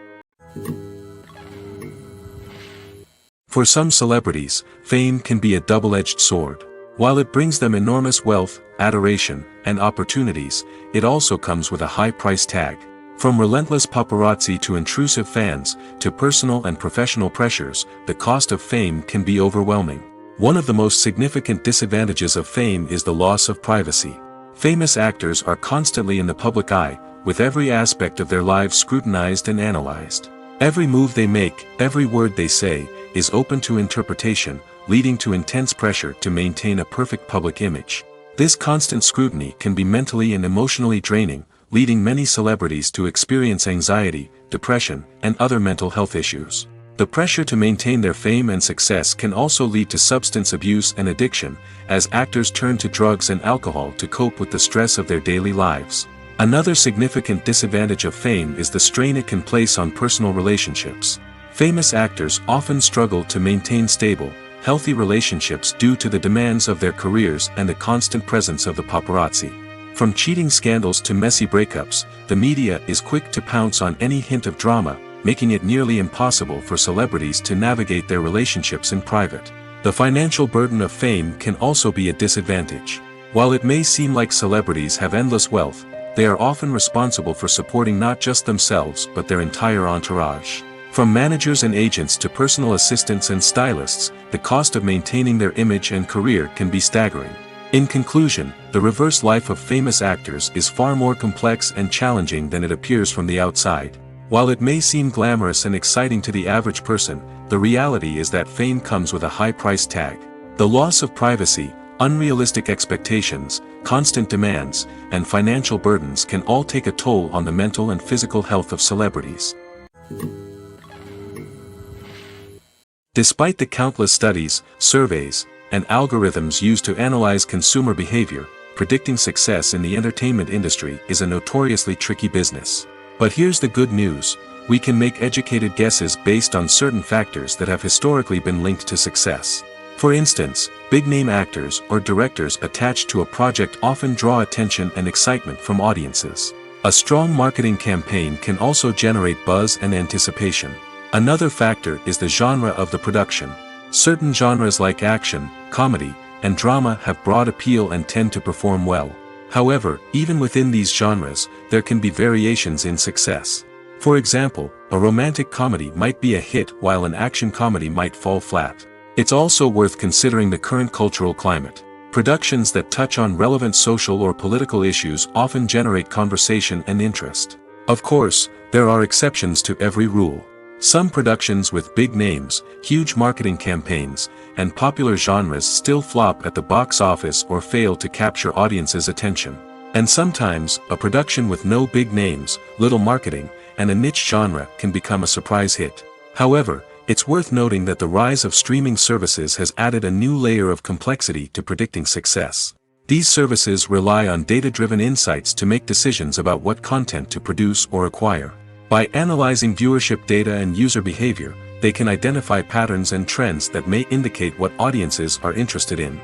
For some celebrities, fame can be a double-edged sword. While it brings them enormous wealth, adoration, and opportunities, it also comes with a high price tag. From relentless paparazzi to intrusive fans, to personal and professional pressures, the cost of fame can be overwhelming. One of the most significant disadvantages of fame is the loss of privacy. Famous actors are constantly in the public eye, with every aspect of their lives scrutinized and analyzed. Every move they make, every word they say, is open to interpretation, leading to intense pressure to maintain a perfect public image. This constant scrutiny can be mentally and emotionally draining, leading many celebrities to experience anxiety, depression, and other mental health issues. The pressure to maintain their fame and success can also lead to substance abuse and addiction, as actors turn to drugs and alcohol to cope with the stress of their daily lives. Another significant disadvantage of fame is the strain it can place on personal relationships. Famous actors often struggle to maintain stable, healthy relationships due to the demands of their careers and the constant presence of the paparazzi. From cheating scandals to messy breakups, the media is quick to pounce on any hint of drama, making it nearly impossible for celebrities to navigate their relationships in private. The financial burden of fame can also be a disadvantage. While it may seem like celebrities have endless wealth, they are often responsible for supporting not just themselves but their entire entourage. From managers and agents to personal assistants and stylists, the cost of maintaining their image and career can be staggering. In conclusion, the reverse life of famous actors is far more complex and challenging than it appears from the outside. While it may seem glamorous and exciting to the average person, the reality is that fame comes with a high price tag. The loss of privacy, unrealistic expectations, constant demands, and financial burdens can all take a toll on the mental and physical health of celebrities. Despite the countless studies, surveys, and algorithms used to analyze consumer behavior, predicting success in the entertainment industry is a notoriously tricky business. But here's the good news: we can make educated guesses based on certain factors that have historically been linked to success. For instance, big-name actors or directors attached to a project often draw attention and excitement from audiences. A strong marketing campaign can also generate buzz and anticipation. Another factor is the genre of the production. Certain genres like action, comedy, and drama have broad appeal and tend to perform well. However, even within these genres, there can be variations in success. For example, a romantic comedy might be a hit while an action comedy might fall flat. It's also worth considering the current cultural climate. Productions that touch on relevant social or political issues often generate conversation and interest. Of course, there are exceptions to every rule. Some productions with big names, huge marketing campaigns, and popular genres still flop at the box office or fail to capture audiences' attention. And sometimes, a production with no big names, little marketing, and a niche genre can become a surprise hit. However, it's worth noting that the rise of streaming services has added a new layer of complexity to predicting success. These services rely on data-driven insights to make decisions about what content to produce or acquire. By analyzing viewership data and user behavior, they can identify patterns and trends that may indicate what audiences are interested in.